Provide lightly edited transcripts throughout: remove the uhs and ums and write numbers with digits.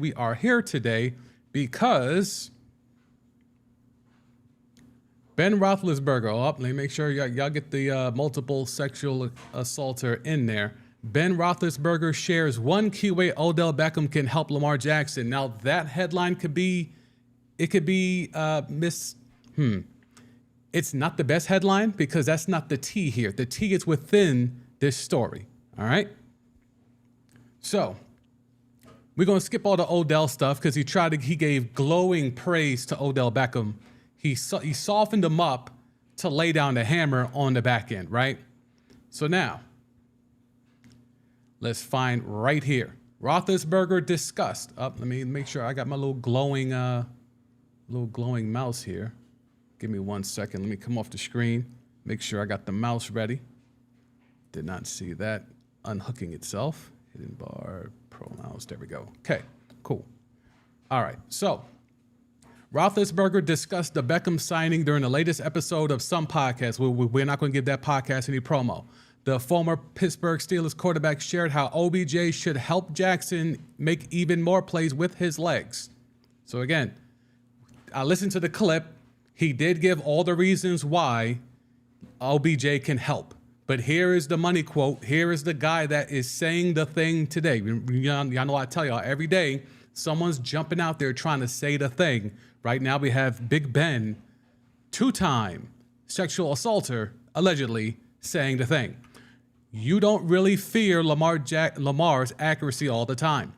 We are here today because Ben Roethlisberger, let me make sure y'all get the multiple sexual assaulter in there. Ben Roethlisberger shares one key way Odell Beckham can help Lamar Jackson. Now that headline could be it's not the best headline because that's not the T here. The T is within this story, all right? So we're going to skip all the Odell stuff because he gave glowing praise to Odell Beckham. He softened him up to lay down the hammer on the back end, right? So now, let's find right here. Roethlisberger discussed. Let me make sure I got my little glowing mouse here. Give me 1 second. Let me come off the screen. Make sure I got the mouse ready. Did not see that unhooking itself. Hidden bar, pro mouse. There we go. Okay, cool. All right, so Roethlisberger discussed the Beckham signing during the latest episode of some podcast. We're not going to give that podcast any promo. The former Pittsburgh Steelers quarterback shared how OBJ should help Jackson make even more plays with his legs. So again, I listened to the clip. He did give all the reasons why OBJ can help. But here is the money quote. Here is the guy that is saying the thing today. Y'all know I tell y'all every day, someone's jumping out there trying to say the thing. Right now we have Big Ben, two-time sexual assaulter, allegedly saying the thing. You don't really fear Lamar's accuracy all the time.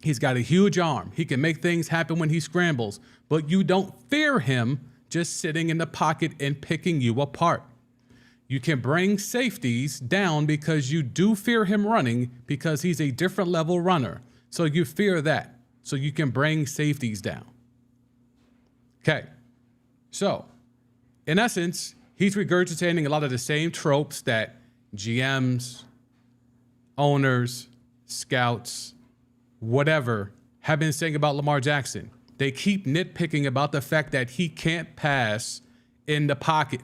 He's got a huge arm. He can make things happen when he scrambles. But you don't fear him just sitting in the pocket and picking you apart. You can bring safeties down because you do fear him running because he's a different level runner. So you fear that. So you can bring safeties down. Okay. So, in essence, he's regurgitating a lot of the same tropes that GMs, owners, scouts, whatever, have been saying about Lamar Jackson. They keep nitpicking about the fact that he can't pass in the pocket.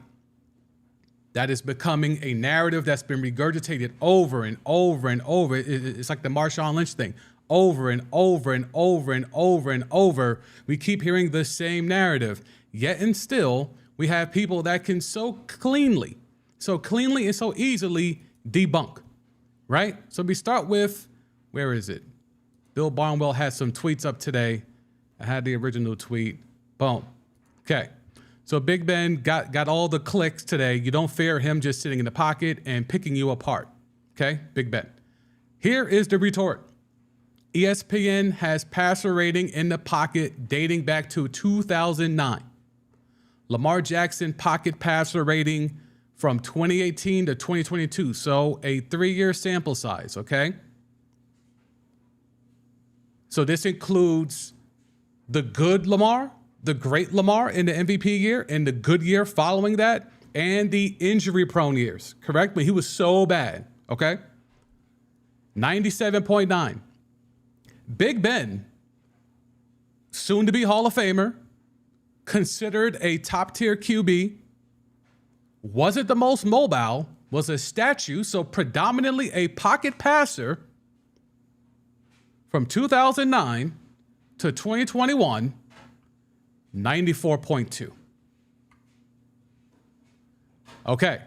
That is becoming a narrative that's been regurgitated over and over and over. It's like the Marshawn Lynch thing. Over and over and over and over and over. We keep hearing the same narrative. Yet and still, we have people that can so cleanly and so easily debunk, right? So we start with, where is it? Bill Barnwell had some tweets up today. I had the original tweet. Boom. Okay. So Big Ben got all the clicks today. You don't fear him just sitting in the pocket and picking you apart. Okay, Big Ben. Here is the retort. ESPN has passer rating in the pocket dating back to 2009. Lamar Jackson pocket passer rating from 2018 to 2022. So a 3-year sample size, okay? So this includes the good Lamar, the great Lamar in the MVP year, and the good year following that, and the injury-prone years, correct? When he was so bad, okay? 97.9. Big Ben, soon to be Hall of Famer, considered a top-tier QB, wasn't the most mobile, was a statue, so predominantly a pocket passer from 2009 to 2021, 94.2. Okay,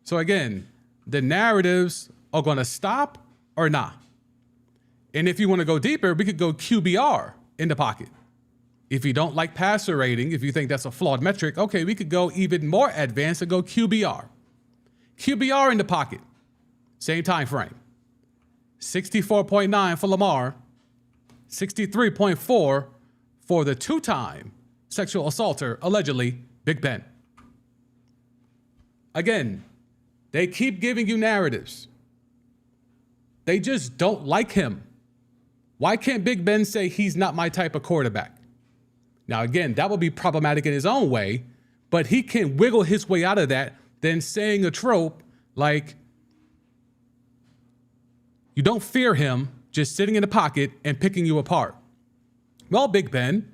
so again, the narratives are going to stop or not. And if you want to go deeper, we could go QBR in the pocket. If you don't like passer rating, if you think that's a flawed metric, okay, we could go even more advanced and go QBR. QBR in the pocket, same time frame. 64.9 for Lamar, 63.4 for the two-time sexual assaulter, allegedly, Big Ben. Again, they keep giving you narratives. They just don't like him. Why can't Big Ben say he's not my type of quarterback? Now, again, that would be problematic in his own way, but he can wiggle his way out of that than saying a trope like, you don't fear him just sitting in the pocket and picking you apart. Well, Big Ben,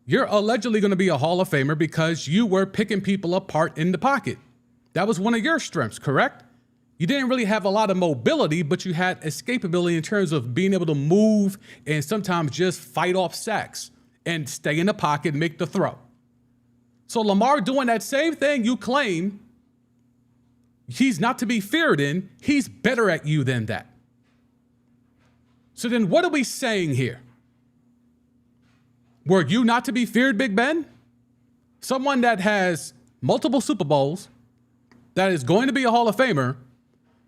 you're allegedly going to be a Hall of Famer because you were picking people apart in the pocket. That was one of your strengths, correct? You didn't really have a lot of mobility, but you had escapability in terms of being able to move and sometimes just fight off sacks and stay in the pocket and make the throw. So Lamar doing that same thing you claim he's not to be feared in, he's better at you than that. So then what are we saying here? Were you not to be feared, Big Ben? Someone that has multiple Super Bowls, that is going to be a Hall of Famer,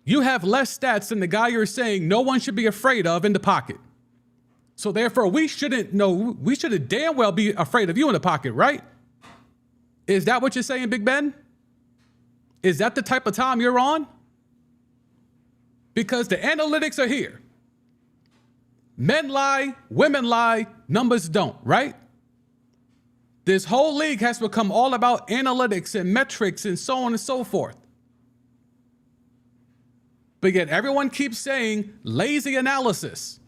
you have less stats than the guy you're saying no one should be afraid of in the pocket. So therefore, we should damn well be afraid of you in the pocket, right? Is that what you're saying, Big Ben? Is that the type of time you're on? Because the analytics are here. Men lie, women lie, numbers don't, right? This whole league has become all about analytics and metrics and so on and so forth. But yet everyone keeps saying lazy analysis.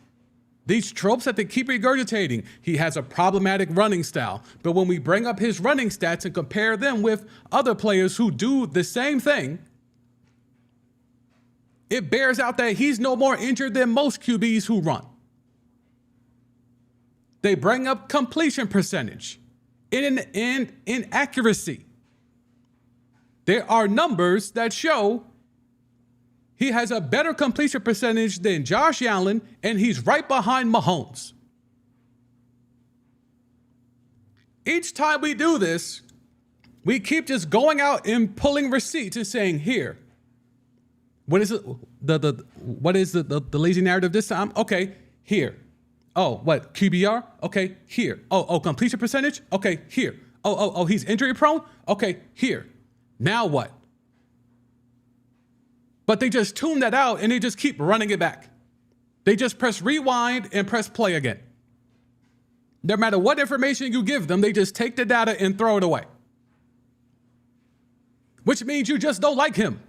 These tropes that they keep regurgitating. He has a problematic running style. But when we bring up his running stats and compare them with other players who do the same thing, it bears out that he's no more injured than most QBs who run. They bring up completion percentage and inaccuracy. There are numbers that show he has a better completion percentage than Josh Allen, and he's right behind Mahomes. Each time we do this, we keep just going out and pulling receipts and saying, here, what is it? What is the lazy narrative this time? Okay, here. Oh, what? QBR? Okay, here. Oh, completion percentage? Okay, here. Oh, he's injury prone? Okay, here. Now what? But they just tune that out and they just keep running it back. They just press rewind and press play again. No matter what information you give them, they just take the data and throw it away. Which means you just don't like him.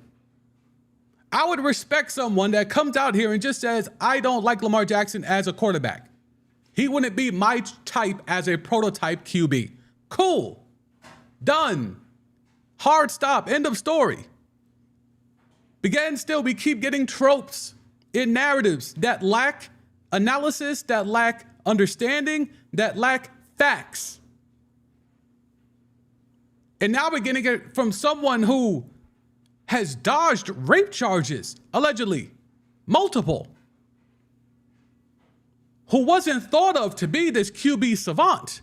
I would respect someone that comes out here and just says, I don't like Lamar Jackson as a quarterback. He wouldn't be my type as a prototype QB. Cool. Done. Hard stop. End of story. Again, still, we keep getting tropes in narratives that lack analysis, that lack understanding, that lack facts. And now we're getting it from someone who has dodged rape charges, allegedly, multiple, who wasn't thought of to be this QB savant.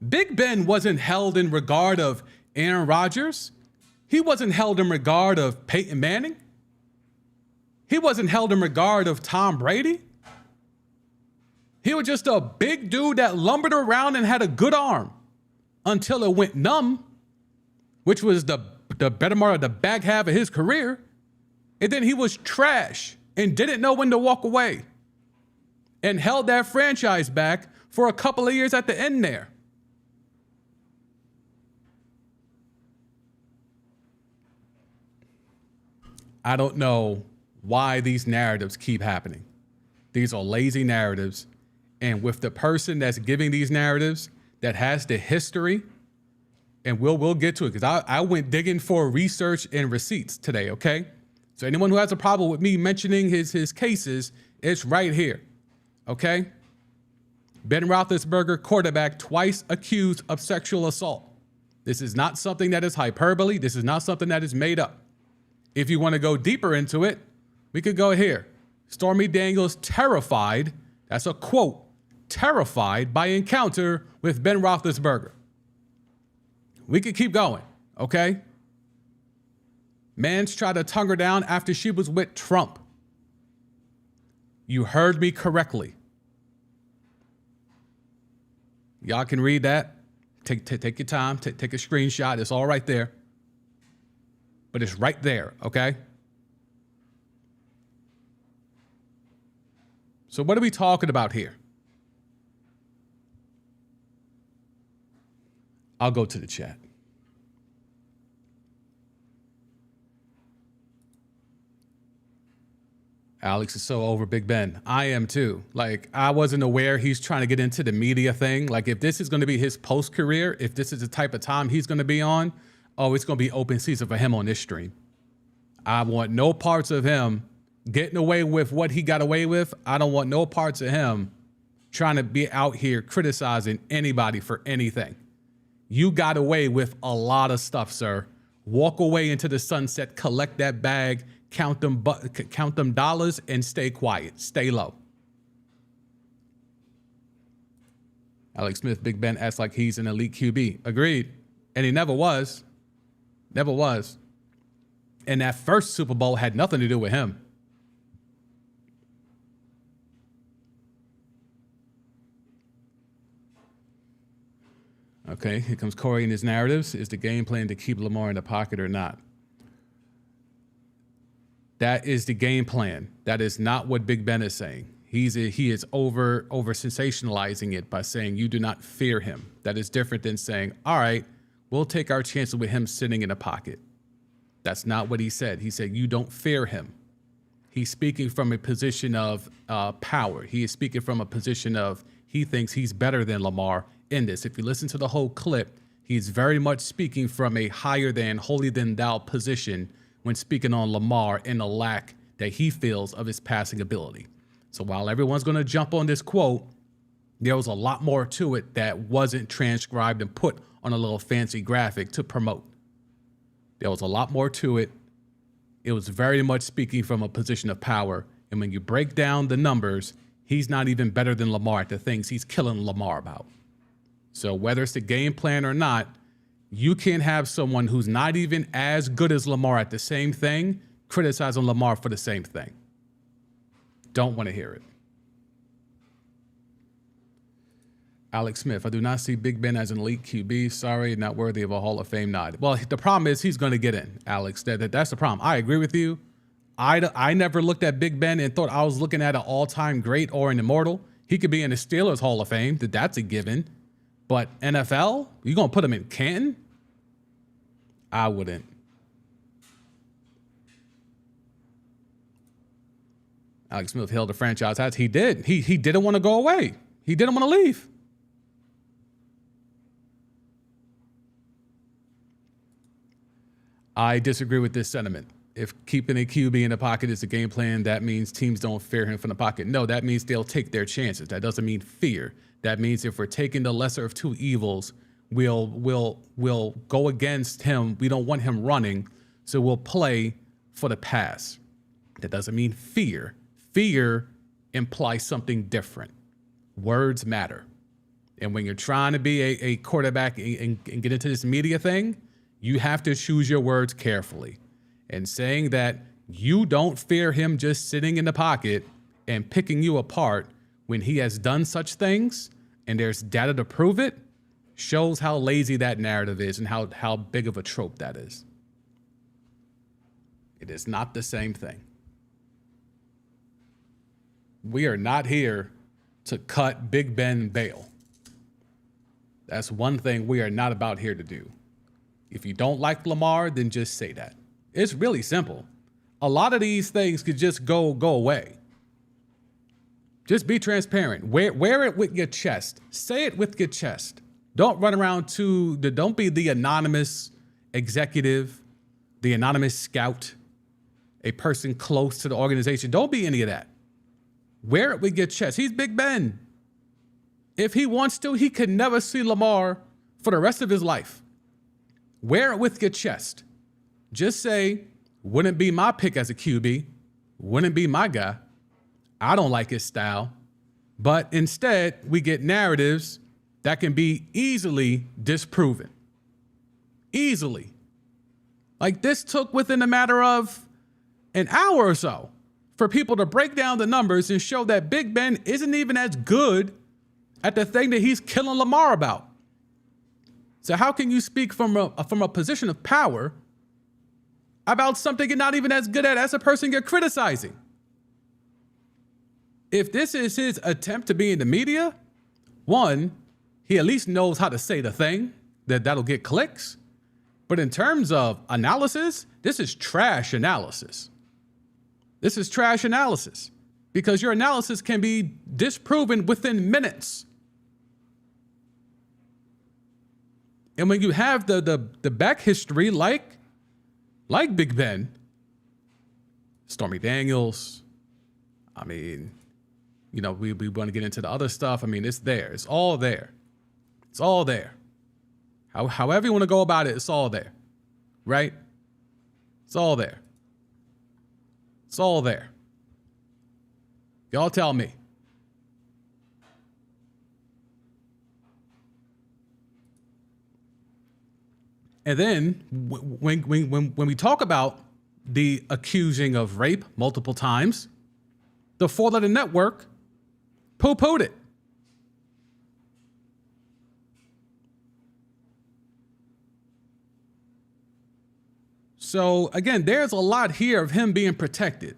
Big Ben wasn't held in regard of Aaron Rodgers. He wasn't held in regard of Peyton Manning. He wasn't held in regard of Tom Brady. He was just a big dude that lumbered around and had a good arm until it went numb, which was the better part of the back half of his career. And then he was trash and didn't know when to walk away and held that franchise back for a couple of years at the end there. I don't know why these narratives keep happening. These are lazy narratives. And with the person that's giving these narratives that has the history, and we'll get to it because I went digging for research and receipts today, okay? So anyone who has a problem with me mentioning his cases, it's right here, okay? Ben Roethlisberger, quarterback, twice accused of sexual assault. This is not something that is hyperbole. This is not something that is made up. If you want to go deeper into it, we could go here. Stormy Daniels terrified, that's a quote, terrified by encounter with Ben Roethlisberger. We could keep going, okay? Mans tried to tongue her down after she was with Trump. You heard me correctly. Y'all can read that. Take your time, take a screenshot. It's all right there. But it's right there, okay? So what are we talking about here? I'll go to the chat. Alex is so over Big Ben. I am too. Like, I wasn't aware he's trying to get into the media thing. Like, if this is going to be his post-career, if this is the type of time he's going to be on, oh, it's going to be open season for him on this stream. I want no parts of him getting away with what he got away with. I don't want no parts of him trying to be out here criticizing anybody for anything. You got away with a lot of stuff, sir. Walk away into the sunset, collect that bag, count them dollars, and stay quiet. Stay low. Alex Smith, Big Ben acts like he's an elite QB. Agreed. And he never was. Never was. And that first Super Bowl had nothing to do with him. Okay, here comes Corey in his narratives. Is the game plan to keep Lamar in the pocket or not? That is the game plan. That is not what Big Ben is saying. He is over sensationalizing it by saying you do not fear him. That is different than saying, all right, we'll take our chances with him sitting in the pocket. That's not what he said. He said you don't fear him. He's speaking from a position of power. He is speaking from a position of he thinks he's better than Lamar in this. If you listen to the whole clip, he's very much speaking from a higher than, holier than thou position when speaking on Lamar and the lack that he feels of his passing ability. So while everyone's going to jump on this quote, there was a lot more to it that wasn't transcribed and put on a little fancy graphic to promote. There was a lot more to it. It was very much speaking from a position of power. And when you break down the numbers, he's not even better than Lamar at the things he's killing Lamar about. So whether it's the game plan or not, you can't have someone who's not even as good as Lamar at the same thing criticizing Lamar for the same thing. Don't want to hear it. Alex Smith, I do not see Big Ben as an elite QB. Sorry, not worthy of a Hall of Fame nod. Well, the problem is he's going to get in, Alex. That's the problem. I agree with you. I never looked at Big Ben and thought I was looking at an all-time great or an immortal. He could be in the Steelers Hall of Fame. That's a given. But NFL, you going to put him in Canton? I wouldn't. Alex Smith held the franchise hats. He did. He didn't want to go away. He didn't want to leave. I disagree with this sentiment. If keeping a QB in the pocket is the game plan, that means teams don't fear him from the pocket. No, that means they'll take their chances. That doesn't mean fear. That means if we're taking the lesser of two evils, we'll go against him. We don't want him running, so we'll play for the pass. That doesn't mean fear. Fear implies something different. Words matter. And when you're trying to be a quarterback and get into this media thing, you have to choose your words carefully. And saying that you don't fear him just sitting in the pocket and picking you apart when he has done such things and there's data to prove it shows how lazy that narrative is and how big of a trope that is. It is not the same thing. We are not here to cut Big Ben bail. That's one thing we are not about here to do. If you don't like Lamar, then just say that. It's really simple. A lot of these things could just go away. Just be transparent. Wear it with your chest. Say it with your chest. Don't run around don't be the anonymous executive, the anonymous scout, a person close to the organization. Don't be any of that. Wear it with your chest. He's Big Ben. If he wants to, he could never see Lamar for the rest of his life. Wear it with your chest. Just say, wouldn't be my pick as a QB. Wouldn't be my guy. I don't like his style. But instead, we get narratives that can be easily disproven. Easily. Like this took within a matter of an hour or so for people to break down the numbers and show that Big Ben isn't even as good at the thing that he's killing Lamar about. So how can you speak from a position of power about something you're not even as good at as a person you're criticizing? If this is his attempt to be in the media, one, he at least knows how to say the thing that'll get clicks. But in terms of analysis, this is trash analysis. This is trash analysis because your analysis can be disproven within minutes. And when you have the back history like Big Ben, Stormy Daniels. I mean, you know, we want to get into the other stuff. I mean, it's there. It's all there. It's all there. However you want to go about it, it's all there. Right? It's all there. It's all there. Y'all tell me. And then when we talk about the accusing of rape multiple times, the four-letter network poo-pooed it. So again, there's a lot here of him being protected.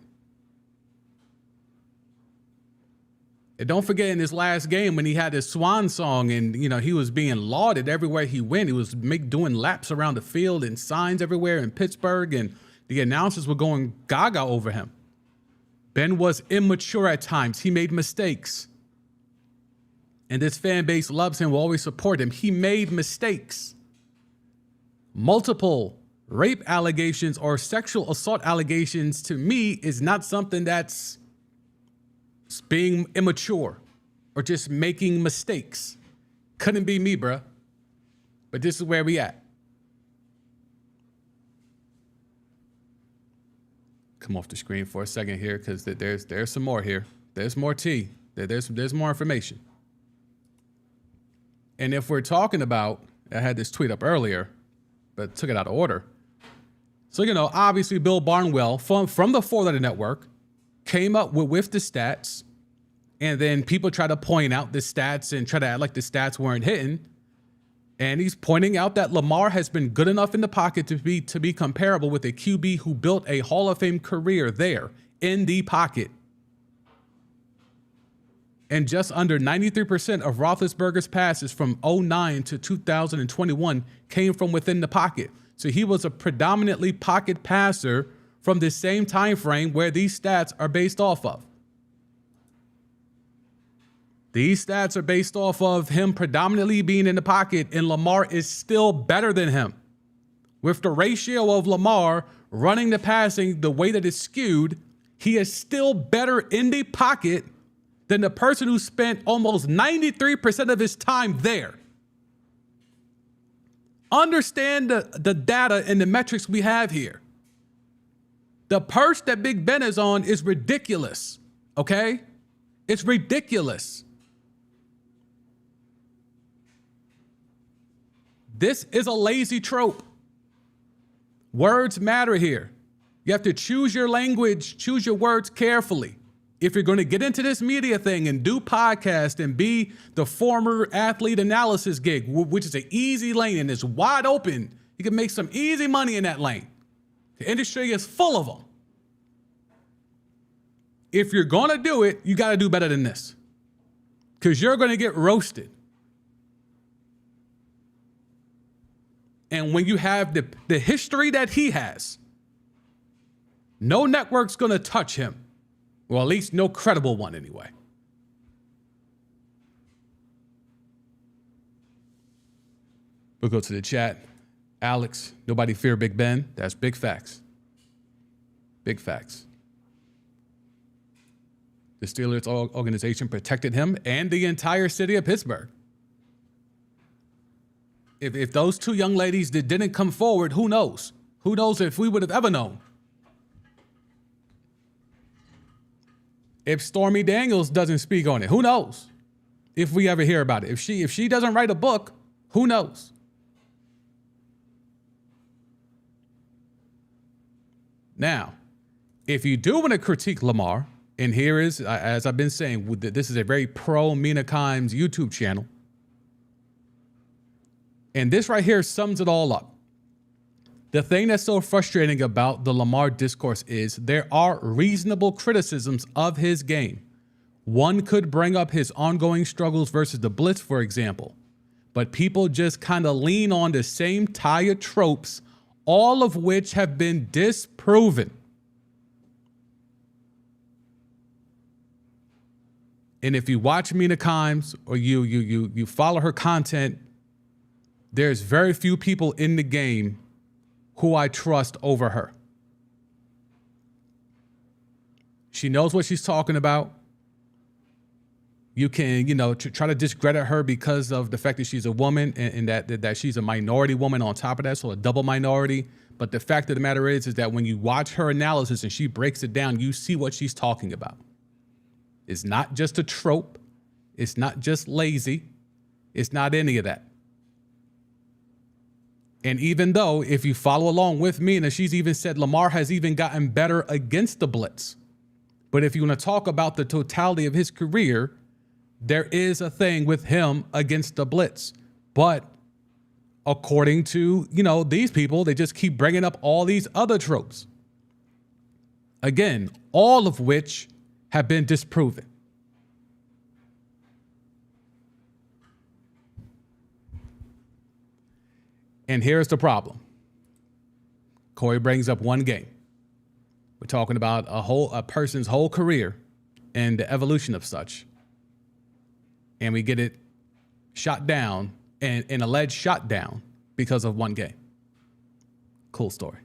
And don't forget in his last game when he had his swan song and, you know, he was being lauded everywhere he went. He was doing laps around the field and signs everywhere in Pittsburgh, and the announcers were going gaga over him. Ben was immature at times. He made mistakes. And this fan base loves him, will always support him. He made mistakes. Multiple rape allegations or sexual assault allegations to me is not something that's being immature or just making mistakes. Couldn't be me, bruh. But this is where we at. Come off the screen for a second here because there's some more here. There's more tea. There's more information. And if we're talking about, I had this tweet up earlier, but took it out of order. So, you know, obviously Bill Barnwell from the four-letter network came up with the stats, and then people try to point out the stats and try to act like the stats weren't hitting. And he's pointing out that Lamar has been good enough in the pocket to be comparable with a QB who built a Hall of Fame career there in the pocket. And just under 93% of Roethlisberger's passes from 2009 to 2021 came from within the pocket. So he was a predominantly pocket passer from the same time frame where these stats are based off of. These stats are based off of him predominantly being in the pocket, and Lamar is still better than him. With the ratio of Lamar running the passing the way that it's skewed, he is still better in the pocket than the person who spent almost 93% of his time there. Understand the data and the metrics we have here. The perch that Big Ben is on is ridiculous, okay? It's ridiculous. This is a lazy trope. Words matter here. You have to choose your language, choose your words carefully. If you're going to get into this media thing and do podcast and be the former athlete analysis gig, which is an easy lane and is wide open, you can make some easy money in that lane. The industry is full of them. If you're going to do it, you got to do better than this, because you're going to get roasted. And when you have the history that he has, no network's going to touch him. Well, at least no credible one anyway. We'll go to the chat. Alex, nobody fear Big Ben. That's big facts. Big facts. The Steelers organization protected him and the entire city of Pittsburgh. If those two young ladies that didn't come forward, who knows? Who knows if we would have ever known? If Stormy Daniels doesn't speak on it, who knows if we ever hear about it? If she doesn't write a book, who knows? Now, if you do want to critique Lamar, and here is, as I've been saying, this is a very pro-Mina Kimes YouTube channel. And this right here sums it all up. The thing that's so frustrating about the Lamar discourse is there are reasonable criticisms of his game. One could bring up his ongoing struggles versus the blitz, for example. But people just kind of lean on the same tired tropes, all of which have been disproven. And if you watch Mina Kimes or you follow her content, there's very few people in the game who I trust over her. She knows what she's talking about. You can, try to discredit her because of the fact that she's a woman and that she's a minority woman on top of that, so a double minority. But the fact of the matter is that when you watch her analysis and she breaks it down, you see what she's talking about. It's not just a trope. It's not just lazy. It's not any of that. And even though, if you follow along with me, and she's even said Lamar has even gotten better against the blitz. But if you want to talk about the totality of his career, there is a thing with him against the blitz. But according to, these people, they just keep bringing up all these other tropes. Again, all of which have been disproven. And here's the problem. Corey brings up one game. We're talking about a person's whole career and the evolution of such. And we get it shot down and an alleged shot down because of one game. Cool story.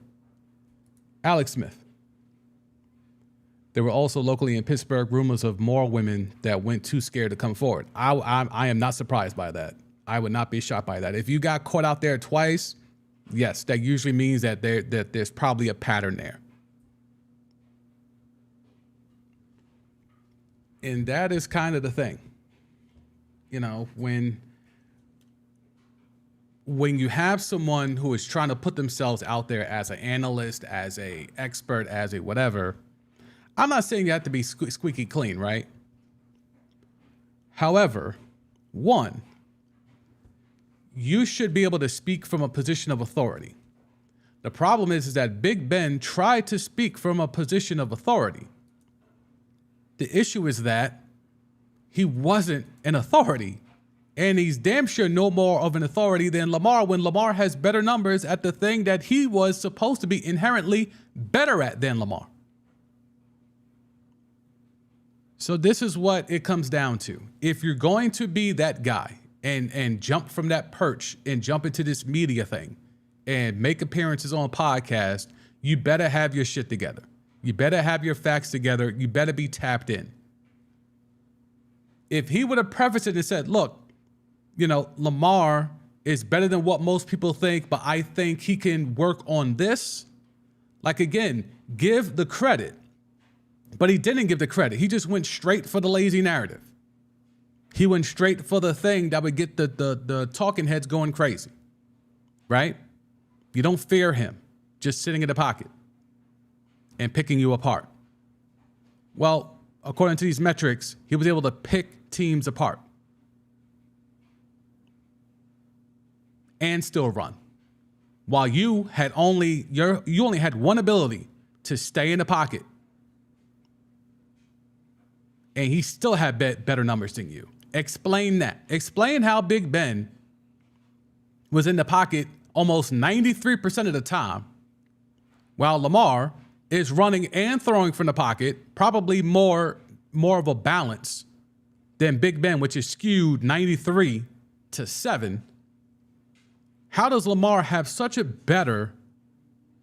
Alex Smith. There were also locally in Pittsburgh rumors of more women that went too scared to come forward. I am not surprised by that. I would not be shocked by that. If you got caught out there twice, yes, that usually means that there's probably a pattern there. And that is kind of the thing. When you have someone who is trying to put themselves out there as an analyst, as a expert, as a whatever, I'm not saying you have to be squeaky clean, right? However, one, you should be able to speak from a position of authority. The problem is that Big Ben tried to speak from a position of authority. The issue is that he wasn't an authority, and he's damn sure no more of an authority than Lamar when Lamar has better numbers at the thing that he was supposed to be inherently better at than Lamar. So this is what it comes down to. If you're going to be that guy and jump from that perch and jump into this media thing and make appearances on podcasts, you better have your shit together. You better have your facts together. You better be tapped in. If he would have prefaced it and said, look, Lamar is better than what most people think, but I think he can work on this. Again, give the credit. But he didn't give the credit. He just went straight for the lazy narrative. He went straight for the thing that would get the talking heads going crazy, right? You don't fear him just sitting in the pocket and picking you apart. Well, according to these metrics, he was able to pick teams apart and still run. While you only had one ability to stay in the pocket, and he still had better numbers than you. Explain that. Explain how Big Ben was in the pocket almost 93% of the time, while Lamar is running and throwing from the pocket, probably more of a balance than Big Ben, which is skewed 93-7. How does Lamar have such a better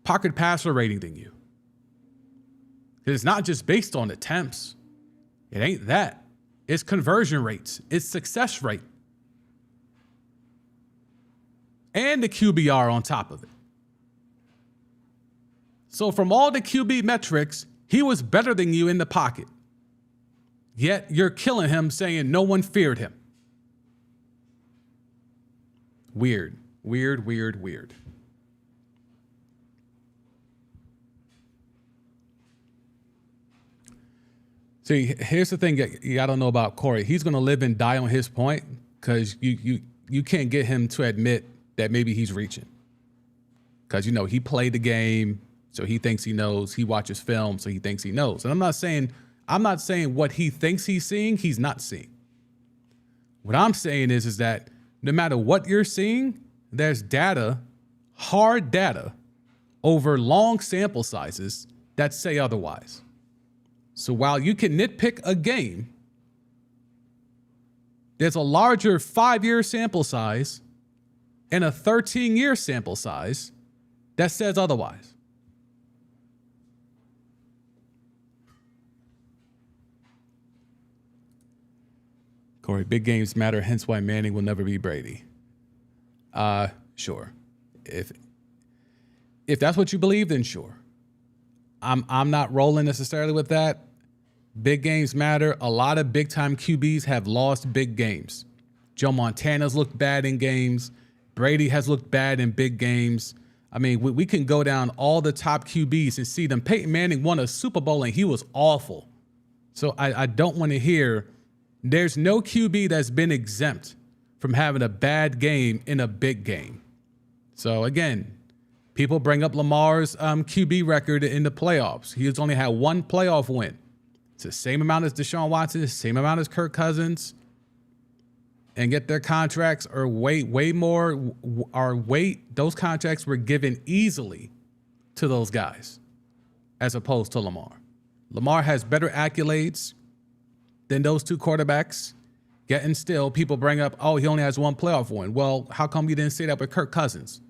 pocket passer rating than you? It's not just based on attempts. It ain't that. It's conversion rates. It's success rate. And the QBR on top of it. So from all the QB metrics, he was better than you in the pocket. Yet you're killing him saying no one feared him. Weird, weird, weird, weird. See, here's the thing you gotta know about Corey. He's gonna live and die on his point because you can't get him to admit that maybe he's reaching. Because he played the game, so he thinks he knows. He watches film, so he thinks he knows. And I'm not saying what he thinks he's seeing, he's not seeing. What I'm saying is that no matter what you're seeing, there's data, hard data, over long sample sizes that say otherwise. So while you can nitpick a game, there's a larger 5-year sample size and a 13-year sample size that says otherwise. Corey, big games matter, hence why Manning will never be Brady. Sure. If that's what you believe, then sure. I'm not rolling necessarily with that. Big games matter. A lot of big-time QBs have lost big games. Joe Montana's looked bad in games. Brady has looked bad in big games. I mean, we can go down all the top QBs and see them. Peyton Manning won a Super Bowl, and he was awful. So I don't want to hear there's no QB that's been exempt from having a bad game in a big game. So, again, people bring up Lamar's QB record in the playoffs. He has only had one playoff win. It's the same amount as Deshaun Watson, same amount as Kirk Cousins. And yet their contracts are way more, those contracts were given easily to those guys as opposed to Lamar. Lamar has better accolades than those two quarterbacks. Yet and still, people bring up, oh, he only has one playoff win. Well, how come you didn't say that with Kirk Cousins?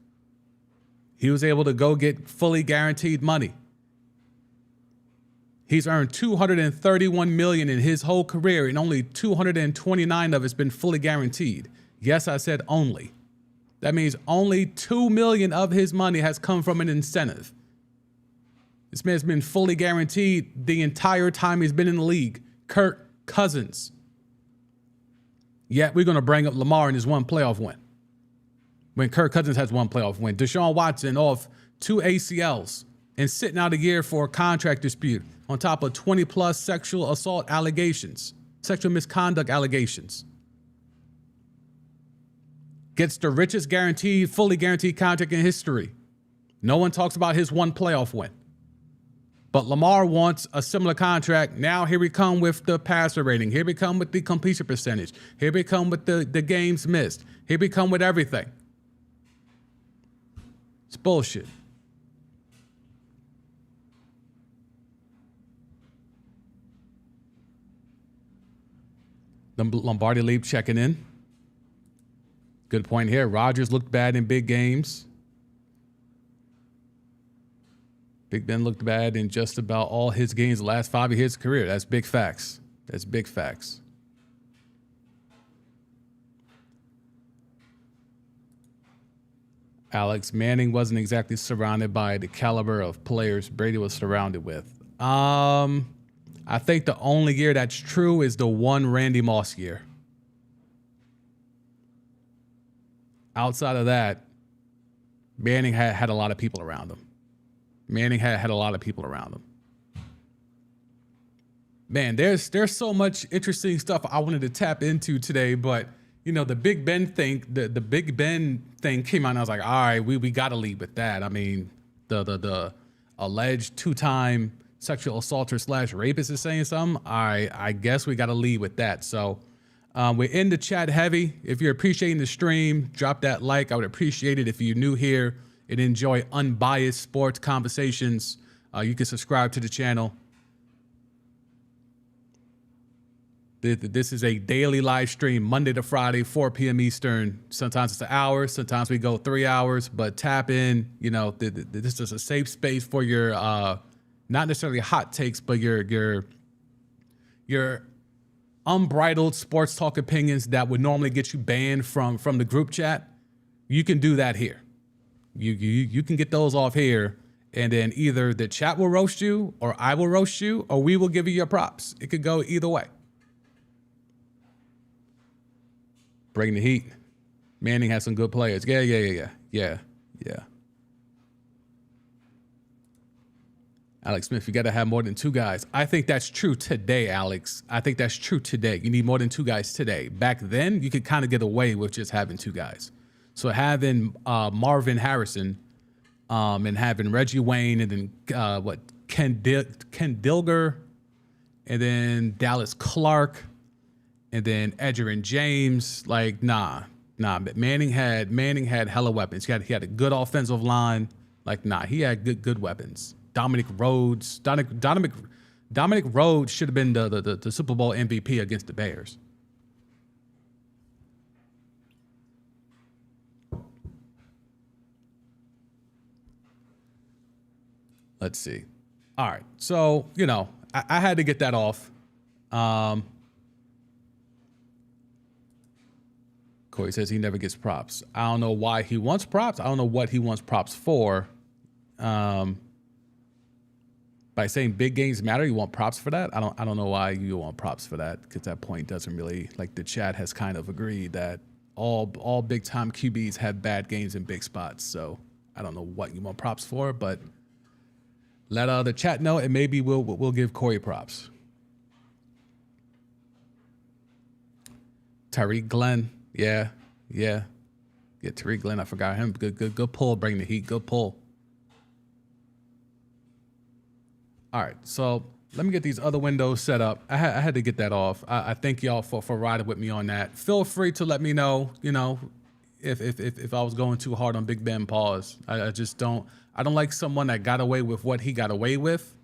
He was able to go get fully guaranteed money. He's earned $231 million in his whole career, and only $229 of it's been fully guaranteed. Yes, I said only. That means only $2 million of his money has come from an incentive. This man's been fully guaranteed the entire time he's been in the league. Kirk Cousins. Yet we're going to bring up Lamar in his one playoff win, when Kirk Cousins has one playoff win. Deshaun Watson off 2 ACLs and sitting out a year for a contract dispute on top of 20-plus sexual assault allegations, sexual misconduct allegations. Gets the richest fully guaranteed contract in history. No one talks about his one playoff win. But Lamar wants a similar contract. Now here we come with the passer rating. Here we come with the completion percentage. Here we come with the games missed. Here we come with everything. It's bullshit. The Lombardi Leap checking in. Good point here. Rodgers looked bad in big games. Big Ben looked bad in just about all his games the last 5 of his career. That's big facts. That's big facts. Alex, Manning wasn't exactly surrounded by the caliber of players Brady was surrounded with. I think the only year that's true is the one Randy Moss year. Outside of that, Manning had a lot of people around him. Manning had a lot of people around him. Man, there's so much interesting stuff I wanted to tap into today, but you know, the Big Ben thing, the Big Ben thing came out, and I was like, all right, we got to lead with that. I mean, the alleged 2-time sexual assaulter / rapist is saying something. All right, I guess we got to lead with that. So we're in the chat heavy. If you're appreciating the stream, drop that like. I would appreciate it. If you're new here and enjoy unbiased sports conversations, you can subscribe to the channel. This is a daily live stream, Monday to Friday, 4 p.m. Eastern. Sometimes it's an hour, sometimes we go 3 hours, but tap in. You know, this is a safe space for your, not necessarily hot takes, but your unbridled sports talk opinions that would normally get you banned from the group chat. You can do that here. You can get those off here, and then either the chat will roast you, or I will roast you, or we will give you your props. It could go either way. Bring the heat. Manning has some good players. Yeah. Alex Smith, you got to have more than 2 guys. I think that's true today, Alex. I think that's true today. You need more than 2 guys today. Back then, you could kind of get away with just having 2 guys. So having Marvin Harrison and having Reggie Wayne and then Ken Dilger and then Dallas Clark and then Edgerrin James, like, nah. But Manning had hella weapons. He had a good offensive line. Like, nah, he had good weapons. Dominic Rhodes should have been the Super Bowl MVP against the Bears. Let's see. All right, so you know, I had to get that off. Corey says he never gets props. I don't know why he wants props. I don't know what he wants props for. By saying big games matter, you want props for that? I don't know why you want props for that, because that point doesn't really, like, the chat has kind of agreed that all big time QBs have bad games in big spots. So I don't know what you want props for, but let the chat know, and maybe we'll give Corey props. Tyreek Glenn, yeah. Tyreek Glenn, I forgot him. Good pull, bring the heat. Good pull. All right, so let me get these other windows set up. I had to get that off. I thank y'all for riding with me on that. Feel free to let me know, if I was going too hard on Big Ben pause. I just don't. I don't like someone that got away with what he got away with,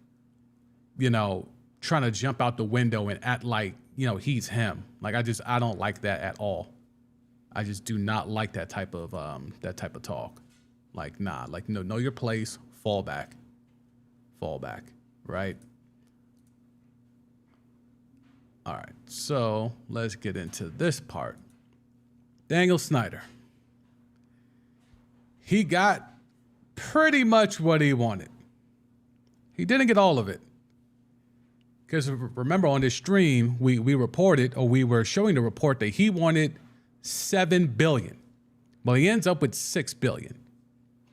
trying to jump out the window and act like, he's him. Like, I don't like that at all. I just do not like that type of talk. Like, nah, like, no, know your place, fall back, right? All right, so let's get into this part. Daniel Snyder. He got pretty much what he wanted. He didn't get all of it. Because remember, on this stream, we reported, or we were showing the report, that he wanted $7 billion. Well, he ends up with $6 billion.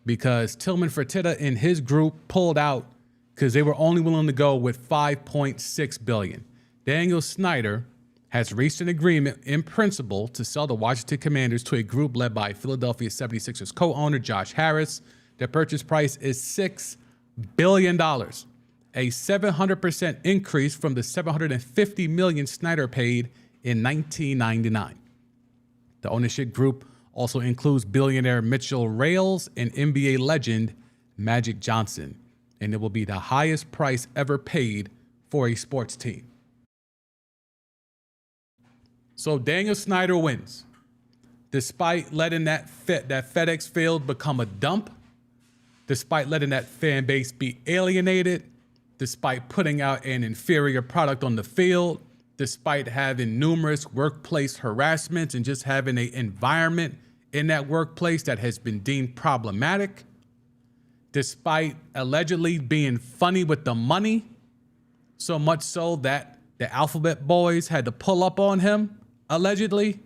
Because Tillman Fertitta and his group pulled out because they were only willing to go with $5.6 billion. Daniel Snyder has reached an agreement in principle to sell the Washington Commanders to a group led by Philadelphia 76ers co-owner Josh Harris. The purchase price is $6 billion, a 700% increase from the $750 million Snyder paid in 1999. The ownership group also includes billionaire Mitchell Rales and NBA legend Magic Johnson, and it will be the highest price ever paid for a sports team. So Daniel Snyder wins, despite letting that FedEx Field become a dump, despite letting that fan base be alienated, despite putting out an inferior product on the field, despite having numerous workplace harassments and just having an environment in that workplace that has been deemed problematic, despite allegedly being funny with the money, so much so that the Alphabet Boys had to pull up on him, allegedly,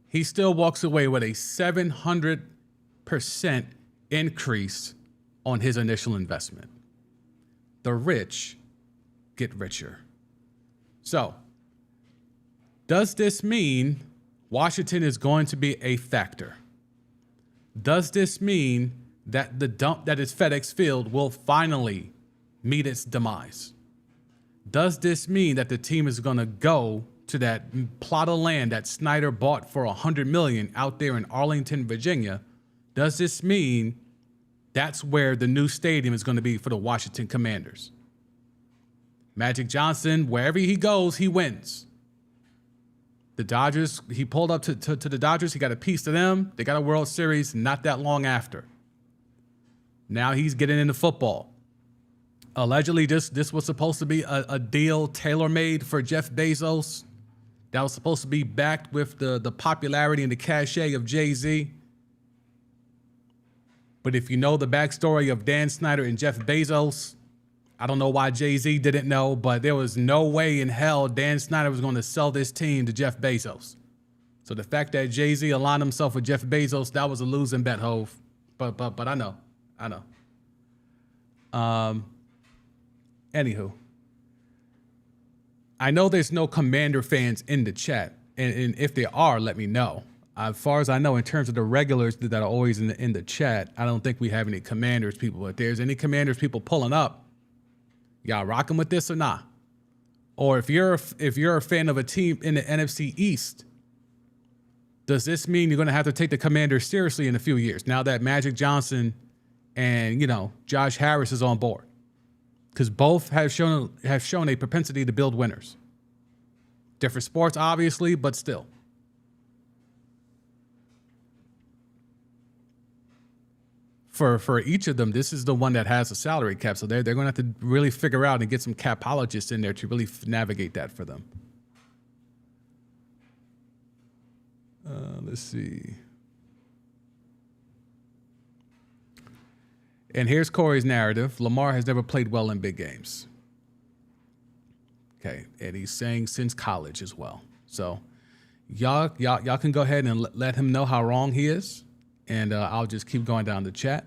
he still walks away with a 700% increase on his initial investment. The rich get richer. So, does this mean Washington is going to be a factor? Does this mean that the dump that is FedEx Field will finally meet its demise? Does this mean that the team is going to go to that plot of land that Snyder bought for $100 million out there in Arlington, Virginia? Does this mean that's where the new stadium is going to be for the Washington Commanders? Magic Johnson, wherever he goes, he wins. The Dodgers, he pulled up to the Dodgers. He got a piece to them. They got a World Series not that long after. Now he's getting into football. Allegedly, this was supposed to be a deal tailor-made for Jeff Bezos that was supposed to be backed with the popularity and the cachet of Jay-Z. But if you know the backstory of Dan Snyder and Jeff Bezos, I don't know why Jay-Z didn't know, but there was no way in hell Dan Snyder was going to sell this team to Jeff Bezos. So the fact that Jay-Z aligned himself with Jeff Bezos, that was a losing bet, Hov. But I know. Anywho, I know there's no Commander fans in the chat, and if there are, let me know. As far as I know, in terms of the regulars that are always in the chat, I don't think we have any Commanders people. If there's any Commanders people pulling up, y'all rocking with this or not? Or if you're a fan of a team in the NFC East, does this mean you're going to have to take the Commanders seriously in a few years now that Magic Johnson and Josh Harris is on board? Because both have shown a propensity to build winners. Different sports, obviously, but still. For each of them, this is the one that has a salary cap, so they're going to have to really figure out and get some capologists in there to really navigate that for them. Let's see. And here's Corey's narrative. Lamar has never played well in big games. Okay, and he's saying since college as well. So y'all can go ahead and let him know how wrong he is, and I'll just keep going down the chat.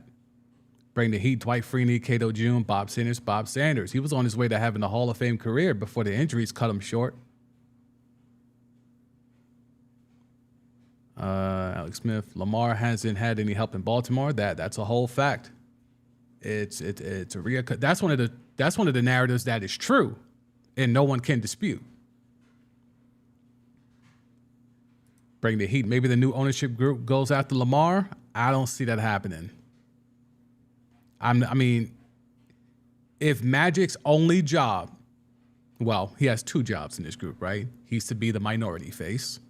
Bring the heat. Dwight Freeney, Cato June, Bob Sanders. Bob Sanders. He was on his way to having a Hall of Fame career before the injuries cut him short. Alex Smith. Lamar hasn't had any help in Baltimore. That's a whole fact. It's a real. That's one of the narratives that is true, and no one can dispute. Bring the heat. Maybe the new ownership group goes after Lamar. I don't see that happening. I mean, if Magic's only job, well, he has two jobs in this group, right? He's to be the minority face.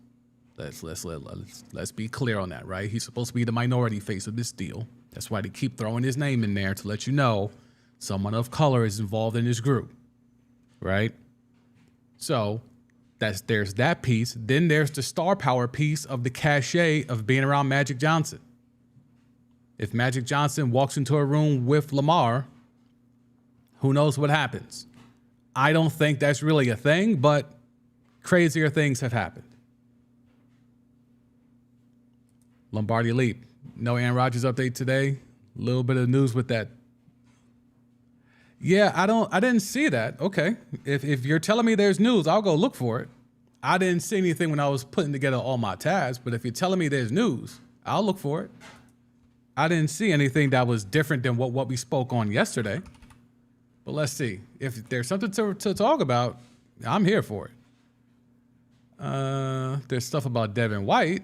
Let's be clear on that, right? He's supposed to be the minority face of this deal. That's why they keep throwing his name in there to let you know someone of color is involved in this group, right? So there's that piece. Then there's the star power piece of the cachet of being around Magic Johnson. If Magic Johnson walks into a room with Lamar, who knows what happens? I don't think that's really a thing, but crazier things have happened. Lombardi Leap. No Aaron Rodgers update today. A little bit of news with that. Yeah, I didn't see that. Okay. If you're telling me there's news, I'll go look for it. I didn't see anything when I was putting together all my tabs, but if you're telling me there's news, I'll look for it. I didn't see anything that was different than what we spoke on yesterday. But let's see. If there's something to talk about, I'm here for it. There's stuff about Devin White.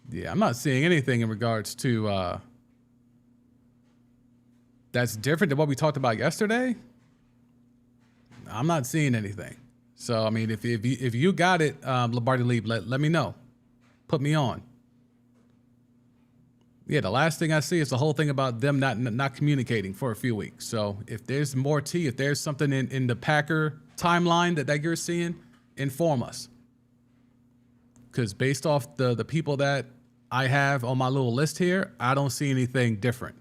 Yeah, I'm not seeing anything in regards to that's different than what we talked about yesterday. I'm not seeing anything. So, I mean, if you got it, Lombardi Leap, let me know. Put me on. Yeah, the last thing I see is the whole thing about them not communicating for a few weeks. So if there's more tea, if there's something in the Packer timeline that you're seeing, inform us. Because based off the people that I have on my little list here, I don't see anything different.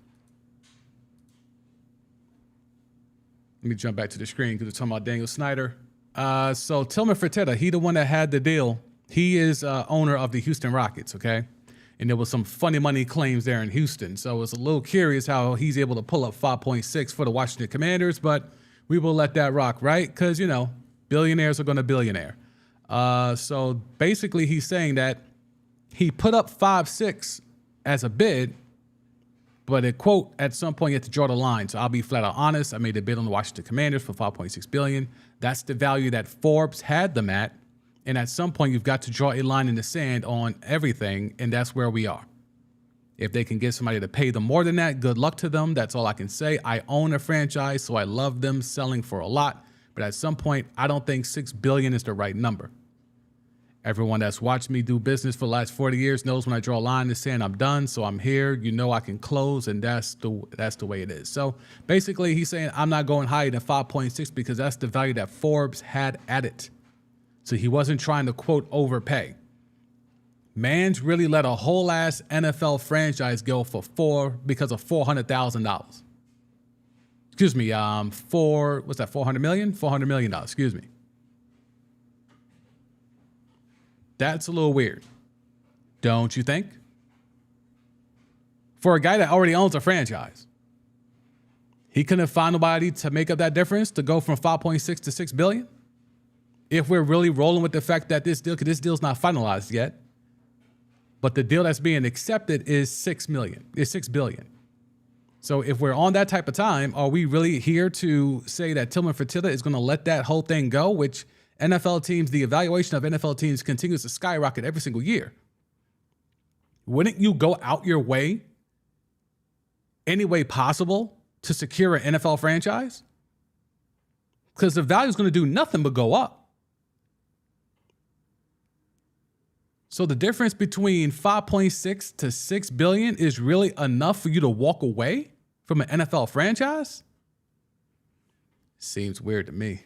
Let me jump back to the screen because we're talking about Daniel Snyder. So Tillman Fertitta, he the one that had the deal. He is owner of the Houston Rockets, okay? And there was some funny money claims there in Houston. So it's a little curious how he's able to pull up 5.6 for the Washington Commanders, but we will let that rock, right? Because, you know, billionaires are going to billionaire. So basically he's saying that he put up 5.6 as a bid, but a quote, at some point you have to draw the line. So I'll be flat out honest. I made a bid on the Washington Commanders for $5.6 billion. That's the value that Forbes had them at. And at some point, you've got to draw a line in the sand on everything, and that's where we are. If they can get somebody to pay them more than that, good luck to them. That's all I can say. I own a franchise, so I love them selling for a lot. But at some point, I don't think $6 billion is the right number. Everyone that's watched me do business for the last 40 years knows when I draw a line in the sand, I'm done. So I'm here. You know I can close, and that's the way it is. So basically, he's saying I'm not going higher than 5.6 because that's the value that Forbes had at it. So he wasn't trying to, quote, overpay. Man's really let a whole ass NFL franchise go because of $400,000. Excuse me, what's that, 400 million? $400 million, excuse me. That's a little weird, don't you think? For a guy that already owns a franchise, he couldn't find nobody to make up that difference to go from 5.6 to $6 billion? If we're really rolling with the fact that this deal's not finalized yet, but the deal that's being accepted is $6 billion. So if we're on that type of time, are we really here to say that Tillman Fertitta is going to let that whole thing go, which NFL teams, the evaluation of NFL teams continues to skyrocket every single year? Wouldn't you go out your way, any way possible, to secure an NFL franchise? Because the value is going to do nothing but go up. So the difference between 5.6 to $6 billion is really enough for you to walk away from an NFL franchise? Seems weird to me.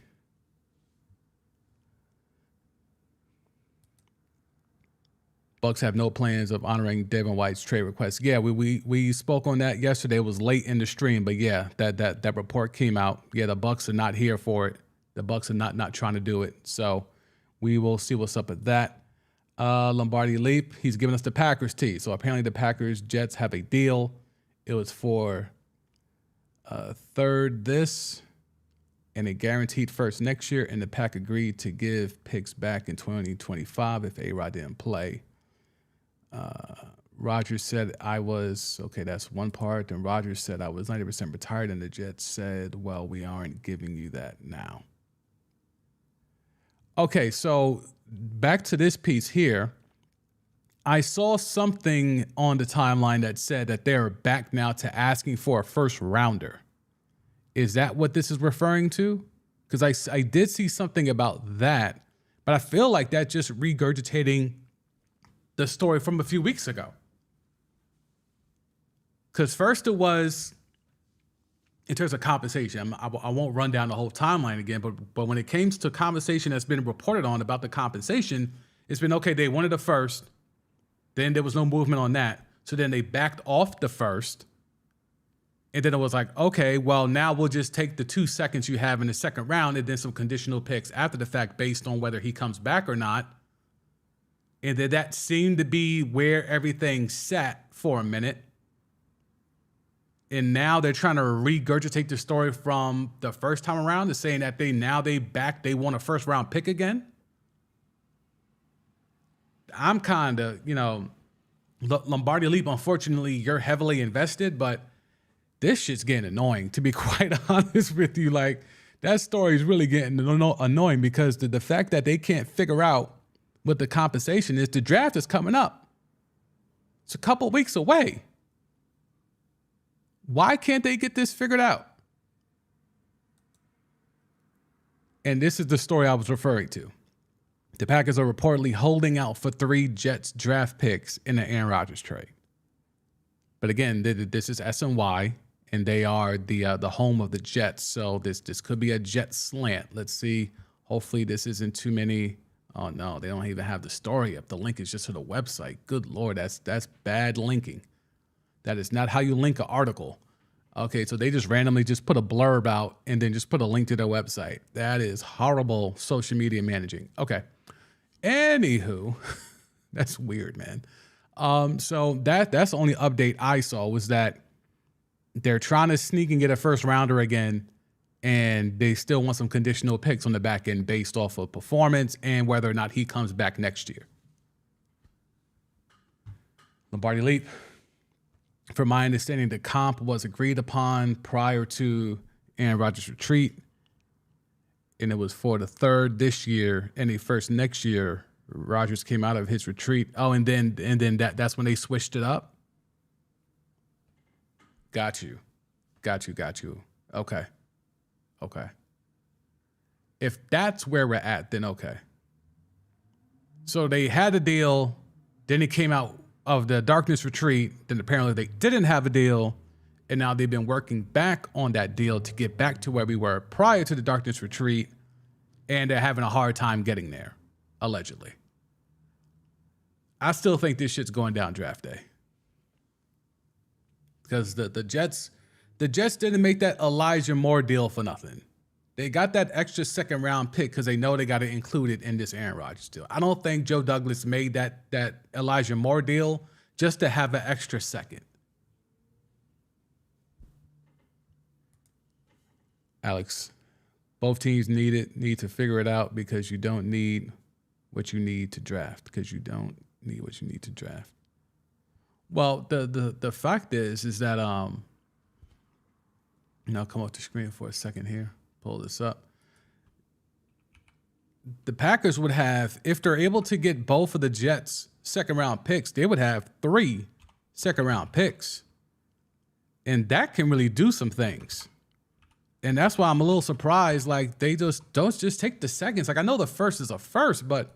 Bucks have no plans of honoring Devin White's trade request. Yeah, we spoke on that yesterday. It was late in the stream, but yeah, that report came out. Yeah, the Bucks are not here for it. The Bucks are not trying to do it. So we will see what's up with that. Lombardi Leap, he's giving us the Packers tee. So apparently the Packers Jets have a deal. It was for third this and a guaranteed first next year. And the Pack agreed to give picks back in 2025 if A-Rod didn't play. Rodgers said okay, that's one part. And Rodgers said I was 90% retired. And the Jets said, well, we aren't giving you that now. Okay, so back to this piece here. I saw something on the timeline that said that they're back now to asking for a first rounder. Is that what this is referring to? Because I did see something about that, but I feel like that's just regurgitating the story from a few weeks ago. Because first it was, in terms of compensation, I won't run down the whole timeline again, but when it came to conversation that's been reported on about the compensation, it's been, okay, they wanted a first, then there was no movement on that. So then they backed off the first, and then it was like, okay, well, now we'll just take the 2 seconds you have in the second round and then some conditional picks after the fact based on whether he comes back or not. And then that seemed to be where everything sat for a minute. And now they're trying to regurgitate the story from the first time around to saying that they want a first round pick again. I'm kind of, Lombardi Leap, unfortunately, you're heavily invested, but this shit's getting annoying, to be quite honest with you. Like, that story is really getting annoying because the fact that they can't figure out what the compensation is, the draft is coming up. It's a couple weeks away. Why can't they get this figured out? And this is the story I was referring to. The Packers are reportedly holding out for 3 Jets draft picks in the Aaron Rodgers trade. But again, this is SNY, and they are the home of the Jets. So this could be a Jet slant. Let's see. Hopefully this isn't too many. Oh no, they don't even have the story up. The link is just to the website. Good Lord, that's bad linking. That is not how you link an article. Okay, so they just randomly just put a blurb out and then just put a link to their website. That is horrible social media managing. Okay. Anywho, that's weird, man. So that's the only update I saw was that they're trying to sneak and get a first rounder again, and they still want some conditional picks on the back end based off of performance and whether or not he comes back next year. Lombardi Leap. From my understanding, the comp was agreed upon prior to Aaron Rodgers' retreat, and it was for the third this year and the first next year. Rodgers came out of his retreat. Oh, and then that's when they switched it up. Got you. Okay. If that's where we're at, then okay. So they had a deal, then it came out of the darkness retreat, then apparently they didn't have a deal, and now they've been working back on that deal to get back to where we were prior to the darkness retreat, and they're having a hard time getting there, allegedly. I still think this shit's going down draft day. Because the Jets didn't make that Elijah Moore deal for nothing. They got that extra second round pick because they know they got to include it in this Aaron Rodgers deal. I don't think Joe Douglas made that Elijah Moore deal just to have an extra second. Alex, both teams need to figure it out because you don't need what you need to draft. Well, the fact is that come off the screen for a second here. Pull this up. The Packers would have, if they're able to get both of the Jets' second-round picks, they would have 3 second-round picks. And that can really do some things. And that's why I'm a little surprised. Like, they just don't just take the seconds. Like, I know the first is a first, but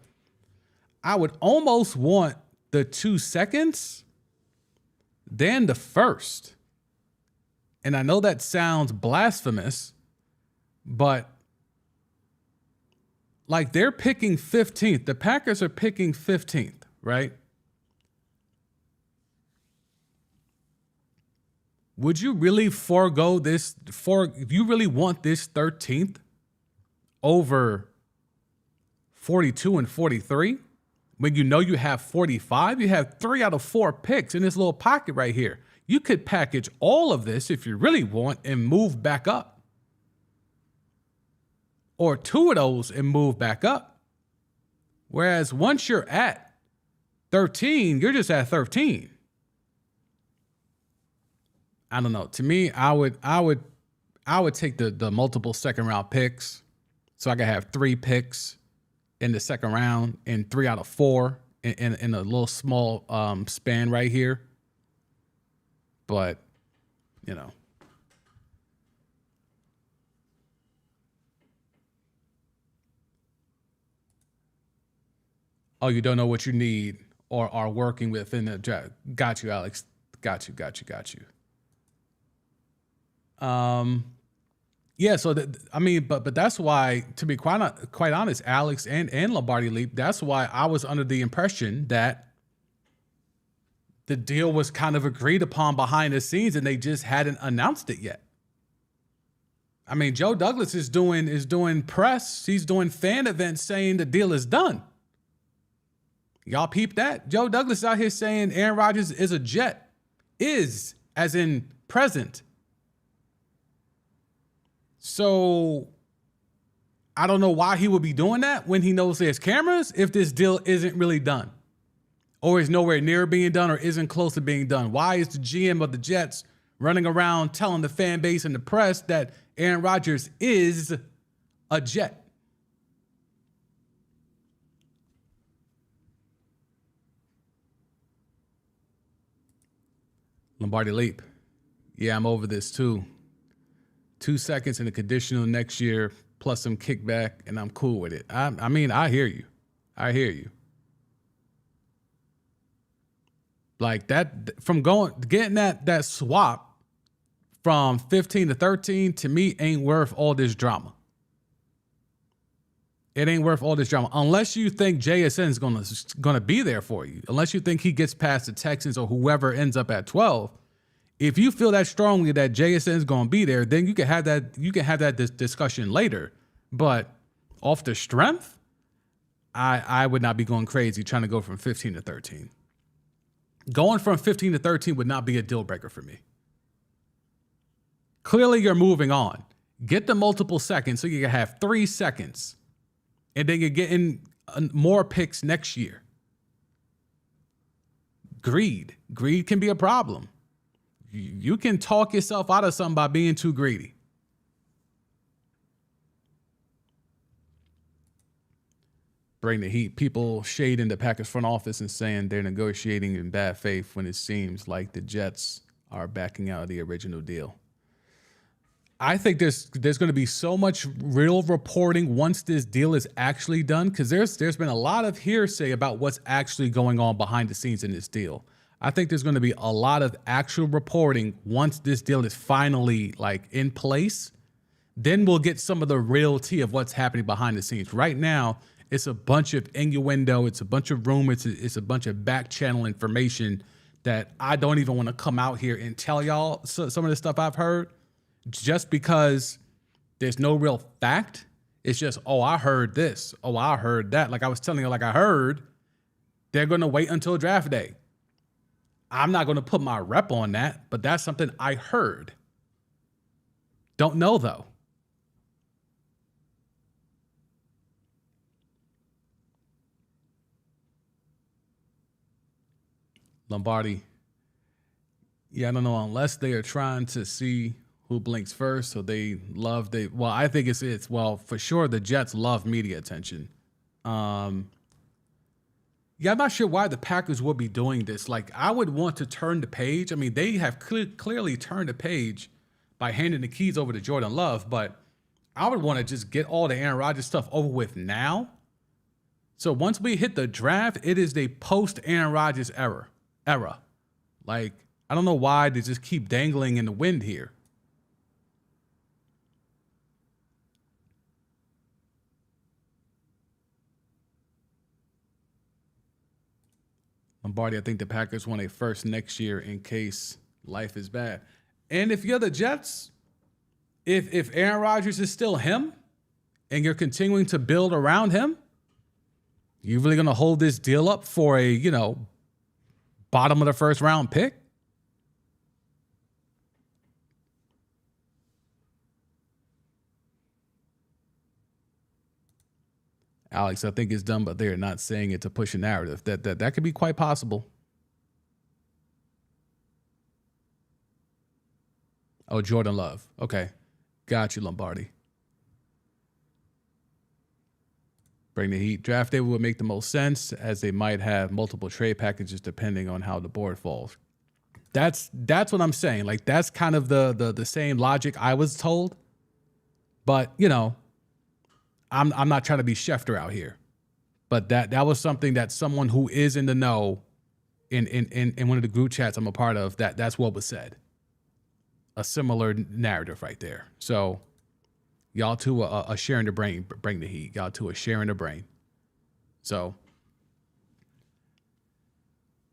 I would almost want the 2 seconds than the first. And I know that sounds blasphemous, but like they're picking 15th. The Packers are picking 15th, right? Would you really forego this? You really want this 13th over 42 and 43? When you know you have 45, you have 3 out of 4 picks in this little pocket right here. You could package all of this if you really want and move back up. Or 2 of those and move back up. Whereas once you're at 13, you're just at 13. I don't know. To me, I would take the multiple second round picks. So I could have 3 picks in the second round and 3 out of 4 in a little small span right here. But, you know. Oh, you don't know what you need or are working within the draft. Got you, Alex. Got you. Yeah, so but that's why, to be quite honest, Alex and Lombardi Leap, that's why I was under the impression that the deal was kind of agreed upon behind the scenes and they just hadn't announced it yet. I mean, Joe Douglas is doing press, he's doing fan events saying the deal is done. Y'all peep that? Joe Douglas is out here saying Aaron Rodgers is a Jet. Is, as in present. So I don't know why he would be doing that when he knows there's cameras if this deal isn't really done or is nowhere near being done or isn't close to being done. Why is the GM of the Jets running around telling the fan base and the press that Aaron Rodgers is a Jet? Lombardi Leap. Yeah, I'm over this too. 2 seconds in the conditional next year, plus some kickback, and I'm cool with it. I mean, I hear you. Like that, from getting that swap from 15 to 13, to me, ain't worth all this drama. It ain't worth all this drama unless you think JSN is gonna be there for you. Unless you think he gets past the Texans or whoever ends up at 12. If you feel that strongly that JSN is going to be there, then you can have that discussion later. But off the strength, I would not be going crazy trying to go from 15 to 13. Going from 15 to 13 would not be a deal breaker for me. Clearly, you're moving on. Get the multiple seconds so you can have 3 seconds. And then you're getting more picks next year. Greed can be a problem. You can talk yourself out of something by being too greedy. Bring the heat. People shading the Packers front office and saying they're negotiating in bad faith when it seems like the Jets are backing out of the original deal. I think there's going to be so much real reporting once this deal is actually done, because there's been a lot of hearsay about what's actually going on behind the scenes in this deal. I think there's going to be a lot of actual reporting once this deal is finally like in place. Then we'll get some of the reality of what's happening behind the scenes. Right now, it's a bunch of innuendo. It's a bunch of rumors. It's a bunch of back channel information that I don't even want to come out here and tell y'all some of the stuff I've heard, just because there's no real fact. It's just, oh, I heard this. Oh, I heard that. Like I was telling you, like I heard they're going to wait until draft day. I'm not going to put my rep on that, but that's something I heard. Don't know, though. Lombardi. Yeah, I don't know, unless they are trying to see who blinks first, so well, I think it's well, for sure the Jets love media attention. Yeah, I'm not sure why the Packers would be doing this. Like, I would want to turn the page. I mean, they have clearly turned the page by handing the keys over to Jordan Love, but I would want to just get all the Aaron Rodgers stuff over with now. So once we hit the draft, it is the post-Aaron Rodgers era. Like, I don't know why they just keep dangling in the wind here. Lombardi, I think the Packers want a first next year in case life is bad. And if you're the Jets, if Aaron Rodgers is still him and you're continuing to build around him, you really going to hold this deal up for a, bottom of the first round pick? Alex, I think it's done, but they're not saying it to push a narrative. That could be quite possible. Oh, Jordan Love. Okay. Got you, Lombardi. Bring the heat. Draft day would make the most sense, as they might have multiple trade packages depending on how the board falls. That's what I'm saying. Like, that's kind of the same logic I was told. But, I'm not trying to be Schefter out here. But that was something that someone who is in the know in one of the group chats I'm a part of, that's what was said. A similar narrative right there. So y'all two are sharing the brain, bring the heat. Y'all two are sharing the brain. So,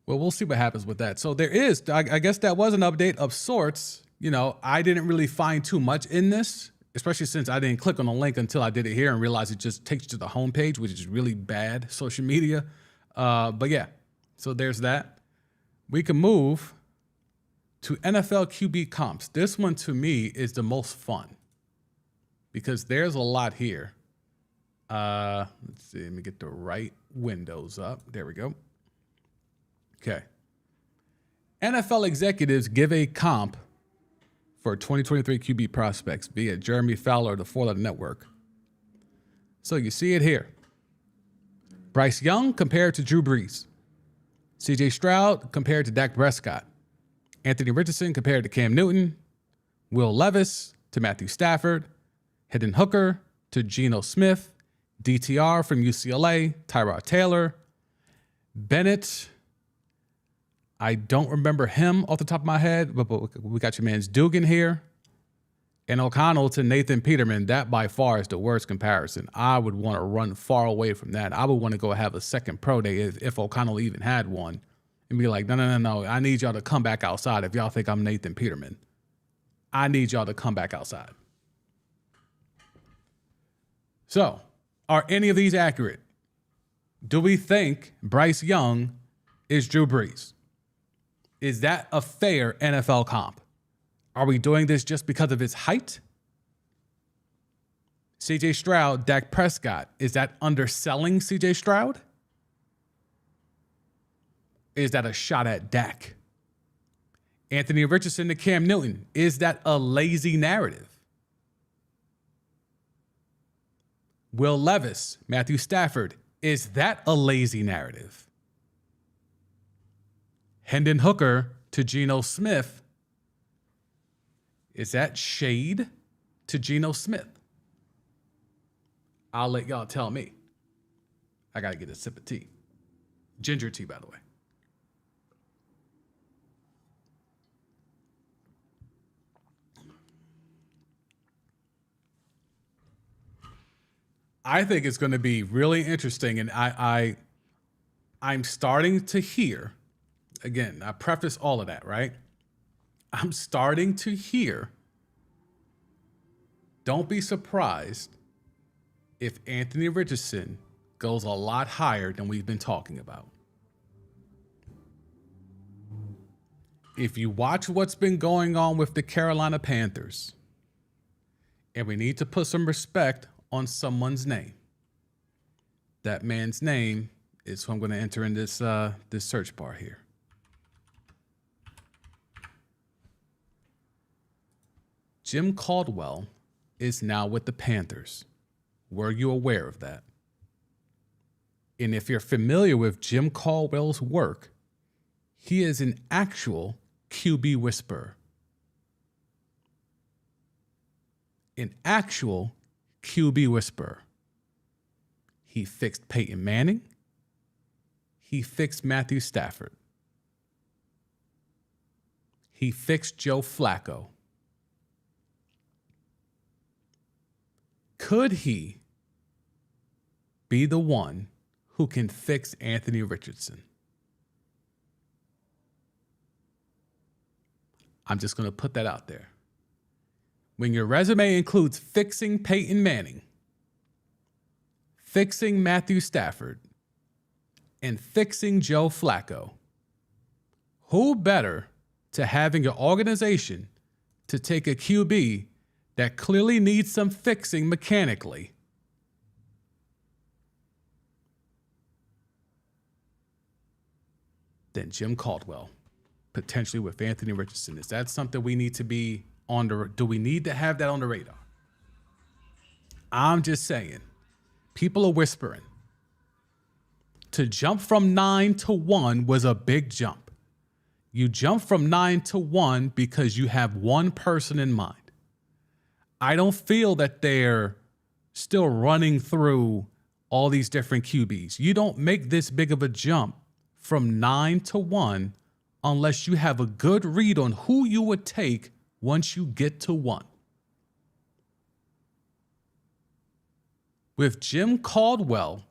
well, we'll see what happens with that. So there is, I guess that was an update of sorts. I didn't really find too much in this, especially since I didn't click on the link until I did it here and realized it just takes you to the homepage, which is really bad social media. But yeah, so there's that. We can move to NFL QB comps. This one to me is the most fun because there's a lot here. Let's see, let me get the right windows up. There we go. Okay. NFL executives give a comp for 2023 QB prospects via Jeremy Fowler of the 4 Letter Network. So you see it here. Bryce Young compared to Drew Brees. CJ Stroud compared to Dak Prescott. Anthony Richardson compared to Cam Newton. Will Levis to Matthew Stafford. Hendon Hooker to Geno Smith. DTR from UCLA, Tyrod Taylor. Bennett, I don't remember him off the top of my head, but we got your man's Dugan here. And O'Connell to Nathan Peterman. That by far is the worst comparison. I would want to run far away from that. I would want to go have a second pro day if O'Connell even had one and be like, no. I need y'all to come back outside if y'all think I'm Nathan Peterman. I need y'all to come back outside. So, are any of these accurate? Do we think Bryce Young is Drew Brees? Is that a fair NFL comp? Are we doing this just because of his height? CJ Stroud, Dak Prescott, is that underselling CJ Stroud? Is that a shot at Dak? Anthony Richardson to Cam Newton, is that a lazy narrative? Will Levis, Matthew Stafford, is that a lazy narrative? Hendon Hooker to Geno Smith, is that shade to Geno Smith? I'll let y'all tell me. I got to get a sip of tea. Ginger tea, by the way. I think it's going to be really interesting, and I'm starting to hear, again, I preface all of that, right? I'm starting to hear, don't be surprised if Anthony Richardson goes a lot higher than we've been talking about. If you watch what's been going on with the Carolina Panthers, and we need to put some respect on someone's name. That man's name is who I'm going to enter in this search bar here. Jim Caldwell is now with the Panthers. Were you aware of that? And if you're familiar with Jim Caldwell's work, he is an actual QB whisperer. An actual QB whisperer. He fixed Peyton Manning. He fixed Matthew Stafford. He fixed Joe Flacco. Could he be the one who can fix Anthony Richardson? I'm just going to put that out there. When your resume includes fixing Peyton Manning, fixing Matthew Stafford, and fixing Joe Flacco, who better to have in your organization to take a QB that clearly needs some fixing mechanically than Jim Caldwell, potentially with Anthony Richardson? Is that something we need to be on the, do we need to have that on the radar? I'm just saying, people are whispering. To jump from 9 to 1 was a big jump. You jump from 9 to 1 because you have one person in mind. I don't feel that they're still running through all these different QBs. You don't make this big of a jump from 9 to 1 unless you have a good read on who you would take once you get to 1. With Jim Caldwell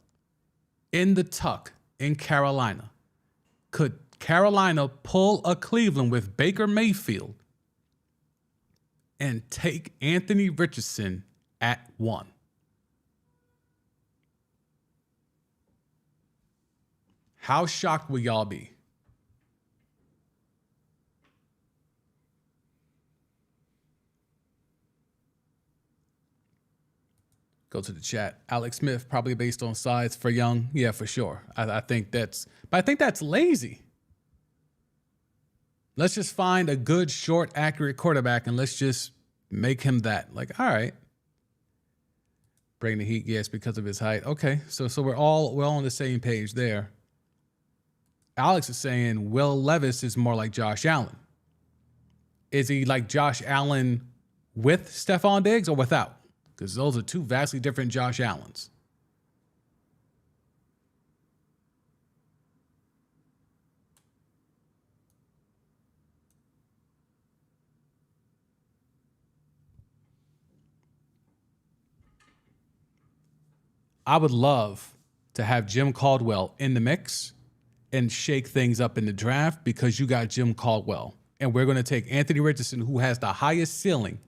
in the tuck in Carolina, could Carolina pull a Cleveland with Baker Mayfield and take Anthony Richardson at 1? How shocked will y'all be? Go to the chat. Alex Smith, probably based on size for Young. Yeah, for sure. I think that's lazy. Let's just find a good, short, accurate quarterback and let's just make him that. Like, all right. Bring the heat, yes, because of his height. Okay, so we're all on the same page there. Alex is saying Will Levis is more like Josh Allen. Is he like Josh Allen with Stephon Diggs or without? Because those are two vastly different Josh Allens. I would love to have Jim Caldwell in the mix and shake things up in the draft because you got Jim Caldwell. And we're going to take Anthony Richardson, who has the highest ceiling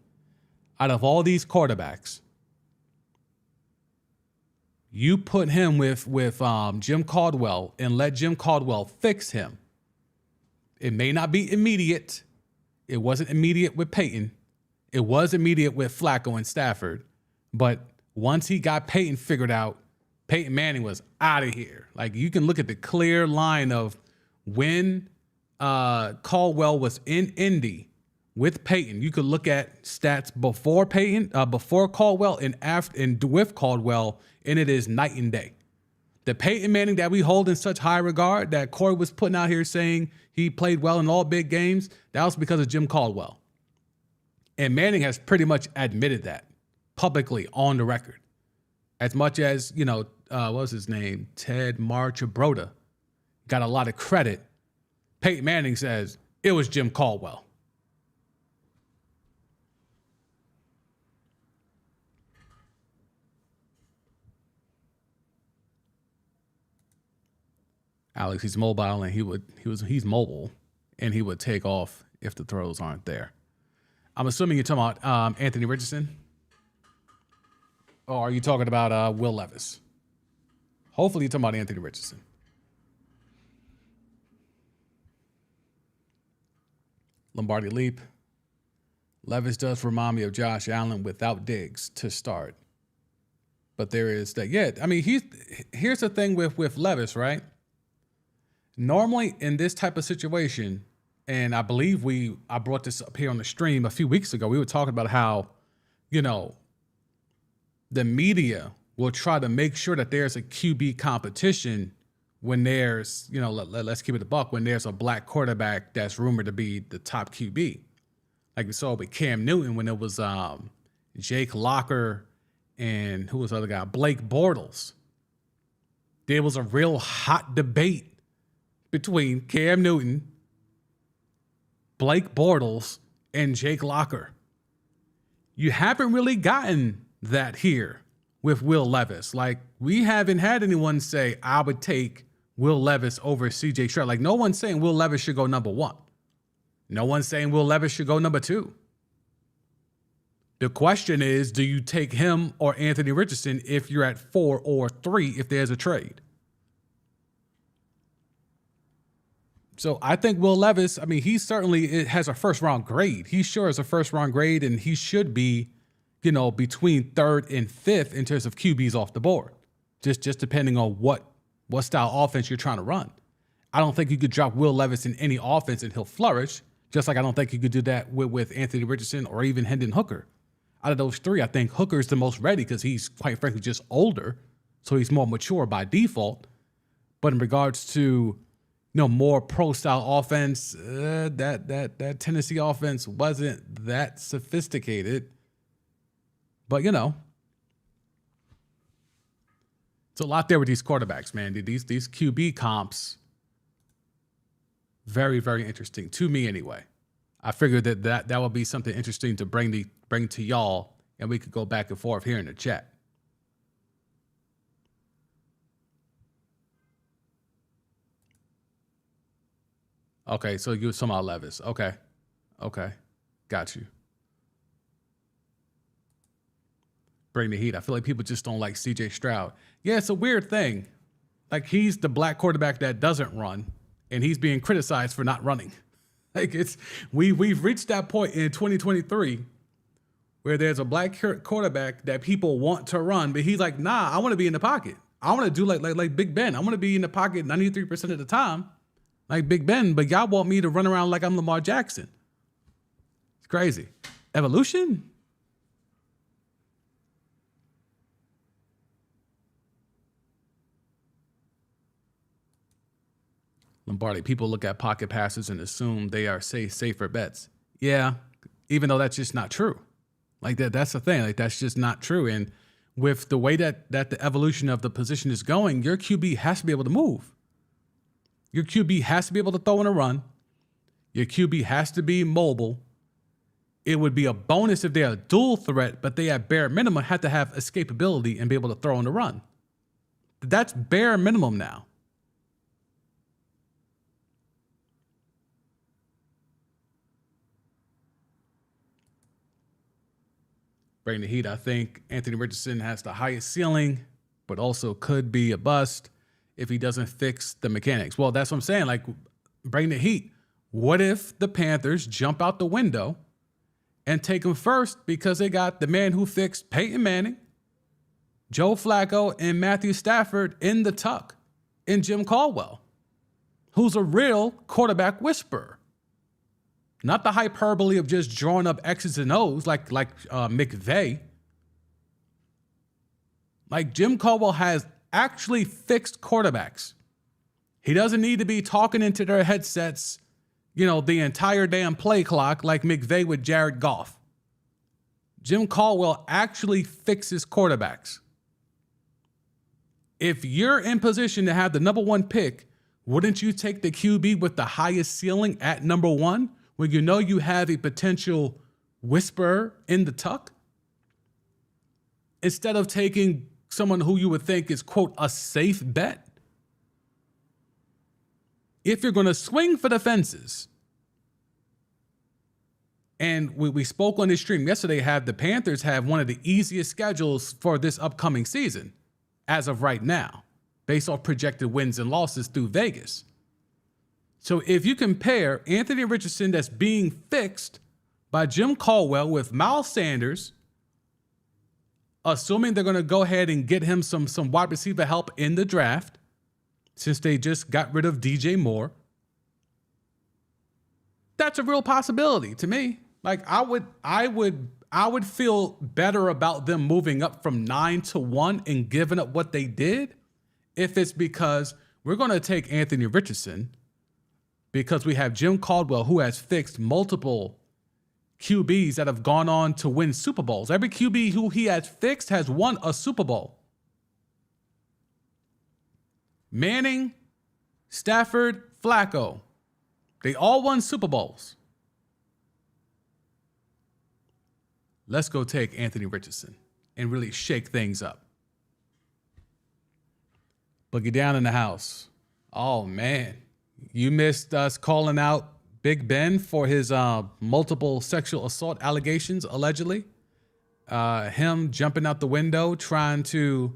out of all these quarterbacks. You put him with Jim Caldwell and let Jim Caldwell fix him. It may not be immediate. It wasn't immediate with Peyton. It was immediate with Flacco and Stafford. But once he got Peyton figured out, Peyton Manning was out of here. Like, you can look at the clear line of when Caldwell was in Indy with Peyton. You could look at stats before Peyton, before Caldwell, and after, and with Caldwell, and it is night and day. The Peyton Manning that we hold in such high regard, that Corey was putting out here saying he played well in all big games, that was because of Jim Caldwell. And Manning has pretty much admitted that publicly on the record. As much as, what was his name? Ted Marchibroda got a lot of credit. Peyton Manning says it was Jim Caldwell. Alex, he's mobile and he's mobile and he would take off if the throws aren't there. I'm assuming you're talking about Anthony Richardson. Or are you talking about Will Levis? Hopefully you're talking about Anthony Richardson. Lombardi Leap. Levis does remind me of Josh Allen without Diggs to start. But there is that. Yeah, I mean, here's the thing with Levis, right? Normally in this type of situation, and I believe I brought this up here on the stream a few weeks ago, we were talking about how, the media will try to make sure that there's a QB competition when there's, let's keep it a buck, when there's a black quarterback that's rumored to be the top QB. Like we saw with Cam Newton when it was Jake Locker and who was the other guy? Blake Bortles. There was a real hot debate between Cam Newton, Blake Bortles, and Jake Locker. You haven't really gotten that here with Will Levis. Like, we haven't had anyone say, I would take Will Levis over CJ Stroud. Like, no one's saying Will Levis should go number 1. No one's saying Will Levis should go number 2. The question is, do you take him or Anthony Richardson if you're at 4 or 3 if there's a trade? So I think Will Levis, I mean, he certainly has a first-round grade. He sure is a first-round grade, and he should be, between 3rd and 5th in terms of QBs off the board, just depending on what style offense you're trying to run. I don't think you could drop Will Levis in any offense and he'll flourish, just like I don't think you could do that with Anthony Richardson or even Hendon Hooker. Out of those 3, I think Hooker's the most ready because he's, quite frankly, just older, so he's more mature by default. But in regards to more pro-style offense, that Tennessee offense wasn't that sophisticated. But, it's a lot there with these quarterbacks, man. These QB comps, very, very interesting to me anyway. I figured that would be something interesting to bring to y'all, and we could go back and forth here in the chat. Okay, so you were talking about Levis. Okay. Got you. Bring the heat. I feel like people just don't like CJ Stroud. Yeah, it's a weird thing. Like, he's the black quarterback that doesn't run, and he's being criticized for not running. Like, we've reached that point in 2023 where there's a black quarterback that people want to run, but he's like, nah, I want to be in the pocket. I want to do like Big Ben. I want to be in the pocket 93% of the time, like Big Ben, but y'all want me to run around like I'm Lamar Jackson. It's crazy. Evolution? Lombardi, people look at pocket passes and assume they are safer bets. Yeah, even though that's just not true. Like that's the thing. Like, that's just not true. And with the way that the evolution of the position is going, your QB has to be able to move. Your QB has to be able to throw in a run. Your QB has to be mobile. It would be a bonus if they're a dual threat, but they at bare minimum have to have escapability and be able to throw in a run. That's bare minimum now. Bring the heat. I think Anthony Richardson has the highest ceiling, but also could be a bust if he doesn't fix the mechanics. Well, that's what I'm saying. Like, bring the heat. What if the Panthers jump out the window and take him first because they got the man who fixed Peyton Manning, Joe Flacco, and Matthew Stafford in the tuck, in Jim Caldwell, who's a real quarterback whisperer? Not the hyperbole of just drawing up X's and O's like McVay. Like, Jim Caldwell has actually fixed quarterbacks. He doesn't need to be talking into their headsets, the entire damn play clock like McVay with Jared Goff. Jim Caldwell actually fixes quarterbacks. If you're in position to have the number 1 pick, wouldn't you take the QB with the highest ceiling at number 1? When you have a potential whisperer in the tuck, instead of taking someone who you would think is, quote, a safe bet? If you're going to swing for the fences, and we spoke on this stream yesterday, the Panthers have one of the easiest schedules for this upcoming season as of right now, based off projected wins and losses through Vegas. So if you compare Anthony Richardson that's being fixed by Jim Caldwell with Miles Sanders, assuming they're going to go ahead and get him some wide receiver help in the draft, since they just got rid of DJ Moore, that's a real possibility to me. Like, I would feel better about them moving up from 9-1 and giving up what they did if it's because we're going to take Anthony Richardson because we have Jim Caldwell, who has fixed multiple QBs that have gone on to win Super Bowls. Every QB who he has fixed has won a Super Bowl. Manning, Stafford, Flacco, they all won Super Bowls. Let's go take Anthony Richardson and really shake things up. Boogie down in the house. Oh, man. You missed us calling out Big Ben for his multiple sexual assault allegations, allegedly. Him jumping out the window trying to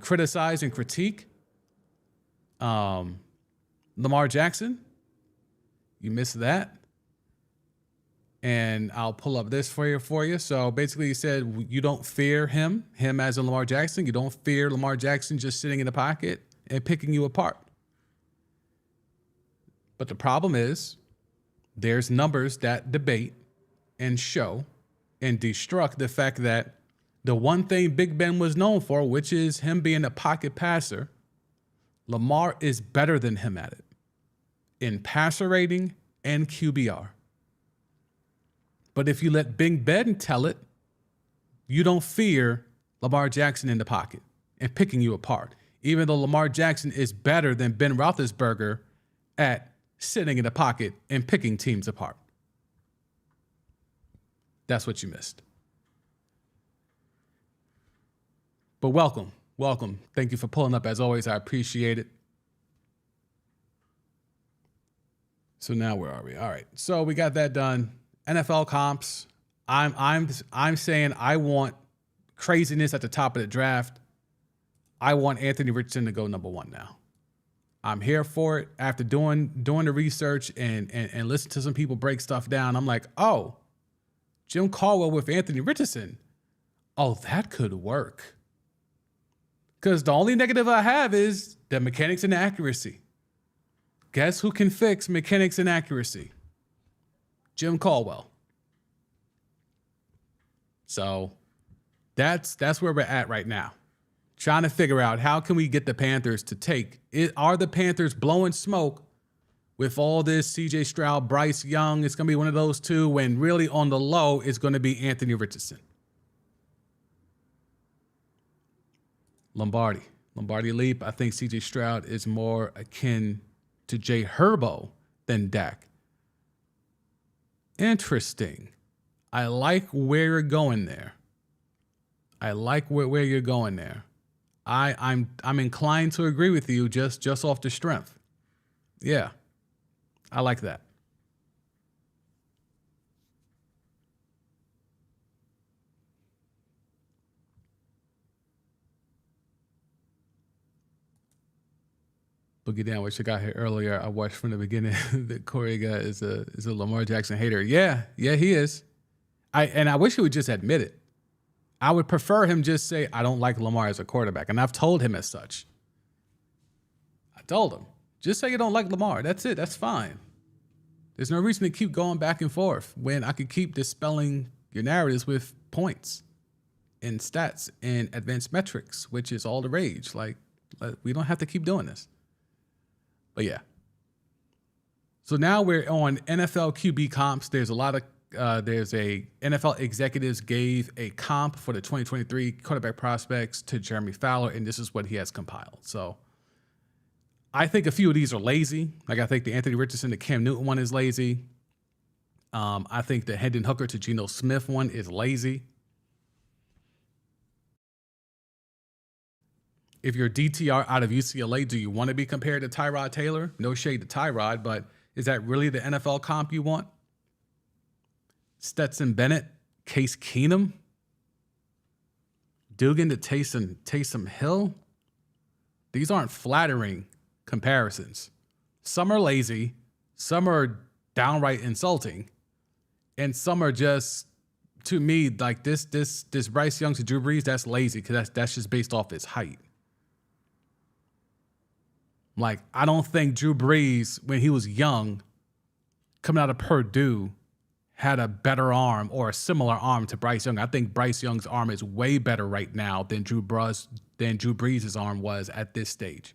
criticize and critique Lamar Jackson. You missed that. And I'll pull up this for you. So basically he said you don't fear him as in Lamar Jackson. You don't fear Lamar Jackson just sitting in the pocket and picking you apart. But the problem is there's numbers that debate and show and destruct the fact that the one thing Big Ben was known for, which is him being a pocket passer, Lamar is better than him at it in passer rating and QBR. But if you let Big Ben tell it, you don't fear Lamar Jackson in the pocket and picking you apart, even though Lamar Jackson is better than Ben Roethlisberger at sitting in the pocket and picking teams apart. That's what you missed. But welcome. Thank you for pulling up as always. I appreciate it. So now where are we? All right. So we got that done. NFL comps. I'm saying I want craziness at the top of the draft. I want Anthony Richardson to go number 1 now. I'm here for it. After doing the research and listen to some people break stuff down, I'm like, oh, Jim Caldwell with Anthony Richardson. Oh, that could work. Because the only negative I have is the mechanics and accuracy. Guess who can fix mechanics and accuracy? Jim Caldwell. So that's where we're at right now. Trying to figure out how can we get the Panthers to take it. Are the Panthers blowing smoke with all this CJ Stroud, Bryce Young? It's going to be one of those two, when really on the low it's going to be Anthony Richardson. Lombardi leap. I think CJ Stroud is more akin to Jay Herbo than Dak. Interesting. I like where you're going there. I'm inclined to agree with you just off the strength. Yeah, I like that. Boogie Down, which I got here earlier. I watched from the beginning that Corey guy is a Lamar Jackson hater. Yeah, he is. I wish he would just admit it. I would prefer him just say, I don't like Lamar as a quarterback. And I've told him as such. I told him, just say you don't like Lamar. That's it. That's fine. There's no reason to keep going back and forth when I could keep dispelling your narratives with points and stats and advanced metrics, which is all the rage. Like, we don't have to keep doing this. But yeah. So now we're on NFL QB comps. There's a lot of there's a NFL executives gave a comp for the 2023 quarterback prospects to Jeremy Fowler, and this is what he has compiled. So I think a few of these are lazy. Like, I think the Anthony Richardson to Cam Newton one is lazy. I think the Hendon Hooker to Geno Smith one is lazy. If you're DTR out of UCLA, do you want to be compared to Tyrod Taylor? No shade to Tyrod, but is that really the NFL comp you want? Stetson Bennett, Case Keenum, Dugan to Taysom Hill. These aren't flattering comparisons. Some are lazy, some are downright insulting, and some are just, to me, like this Bryce Young to Drew Brees, that's lazy because that's just based off his height. Like, I don't think Drew Brees, when he was young, coming out of Purdue, had a better arm or a similar arm to Bryce Young. I think Bryce Young's arm is way better right now than Drew Brees' arm was at this stage.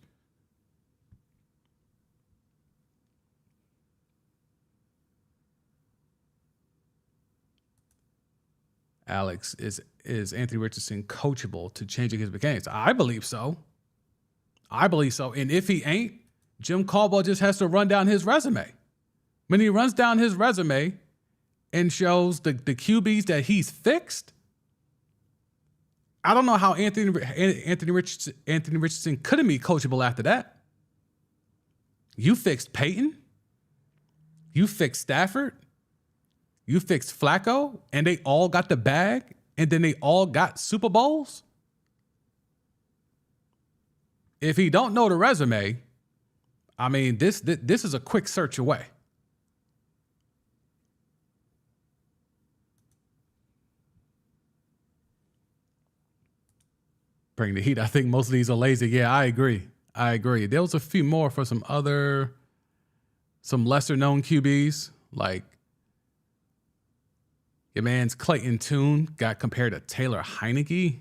Alex, is Anthony Richardson coachable to changing his mechanics? I believe so. And if he ain't, Jim Caldwell just has to run down his resume. When he runs down his resume and shows the QBs that he's fixed, I don't know how Anthony Richardson couldn't be coachable after that. You fixed Peyton. You fixed Stafford, you fixed Flacco, and they all got the bag, and then they all got Super Bowls? If he don't know the resume, I mean, this is a quick search away. Bring the heat. I think most of these are lazy. Yeah, I agree. There was a few more for some lesser known QBs, like your man's Clayton Tune got compared to Taylor Heineke.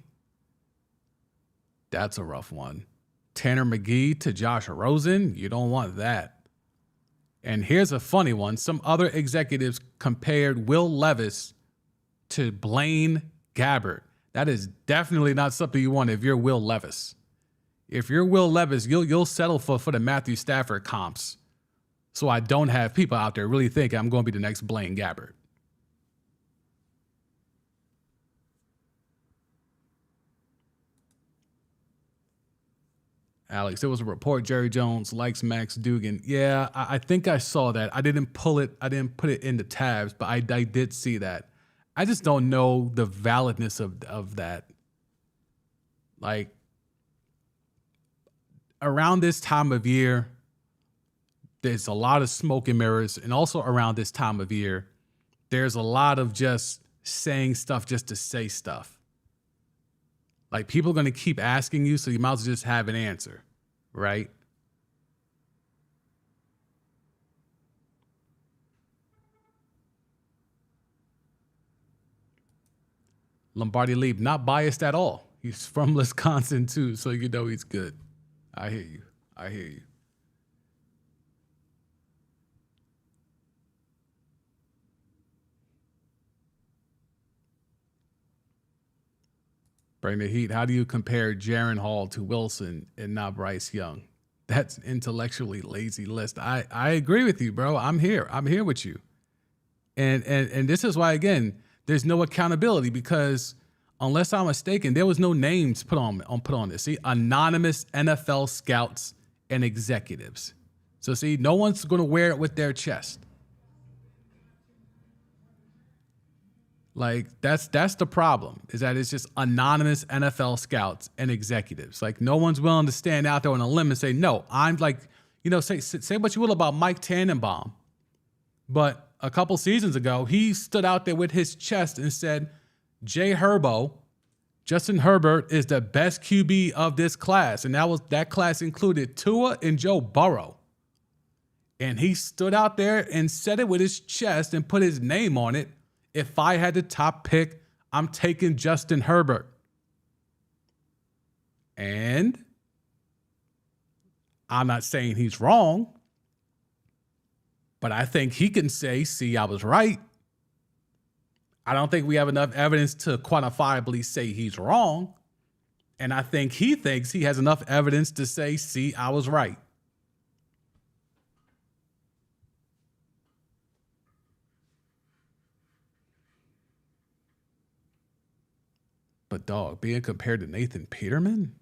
That's a rough one. Tanner McGee to Josh Rosen. You don't want that. And here's a funny one. Some other executives compared Will Levis to Blaine Gabbert. That is definitely not something you want if you're Will Levis. If you're Will Levis, you'll settle for the Matthew Stafford comps. So I don't have people out there really thinking I'm going to be the next Blaine Gabbert. Alex, there was a report Jerry Jones likes Max Duggan. Yeah, I think I saw that. I didn't put it in the tabs, but I did see that. I just don't know the validness of that. Like, around this time of year, there's a lot of smoke and mirrors. And also around this time of year, there's a lot of just saying stuff just to say stuff. Like, people are going to keep asking you, so you might as well just have an answer, right? Lombardi Leap, not biased at all. He's from Wisconsin too, so you know he's good. I hear you. Bring the heat. How do you compare Jaren Hall to Wilson and not Bryce Young? That's an intellectually lazy list. I agree with you, bro. I'm here with you. And this is why, again, there's no accountability, because unless I'm mistaken, there was no names put on this. See, anonymous NFL scouts and executives. So see, no one's going to wear it with their chest. Like, that's the problem, is that it's just anonymous NFL scouts and executives. Like, no one's willing to stand out there on a limb and say, no, I'm like, say what you will about Mike Tannenbaum. But a couple seasons ago, he stood out there with his chest and said, Justin Herbert is the best QB of this class. And that class included Tua and Joe Burrow. And he stood out there and said it with his chest and put his name on it. If I had the top pick, I'm taking Justin Herbert. And I'm not saying he's wrong, but I think he can say, see, I was right. I don't think we have enough evidence to quantifiably say he's wrong. And I think he thinks he has enough evidence to say, see, I was right. But dog, being compared to Nathan Peterman?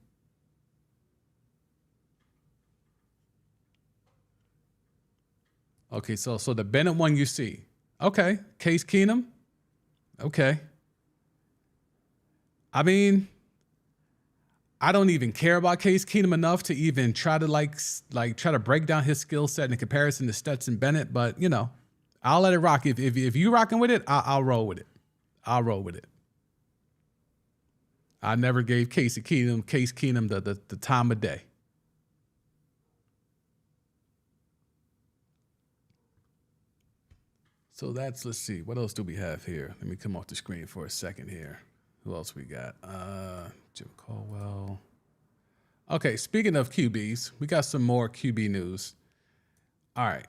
Okay, so the Bennett one you see. Okay, Case Keenum. Okay. I mean, I don't even care about Case Keenum enough to even try to try to break down his skill set in comparison to Stetson Bennett, but I'll let it rock. If you rocking with it, I'll roll with it. I'll roll with it. I never gave Case Keenum the time of day. So let's see. What else do we have here? Let me come off the screen for a second here. Who else we got? Jim Caldwell. Okay, speaking of QBs, we got some more QB news. All right.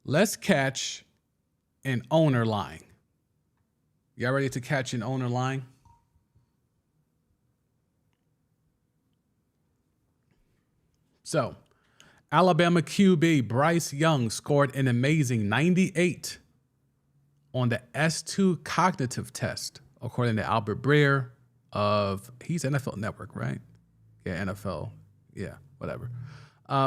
Let's catch an owner lying. Y'all ready to catch an owner lying? So, Alabama QB Bryce Young scored an amazing 98 on the S2 cognitive test, according to Albert Breer he's NFL Network, right? Yeah, NFL. Yeah, whatever.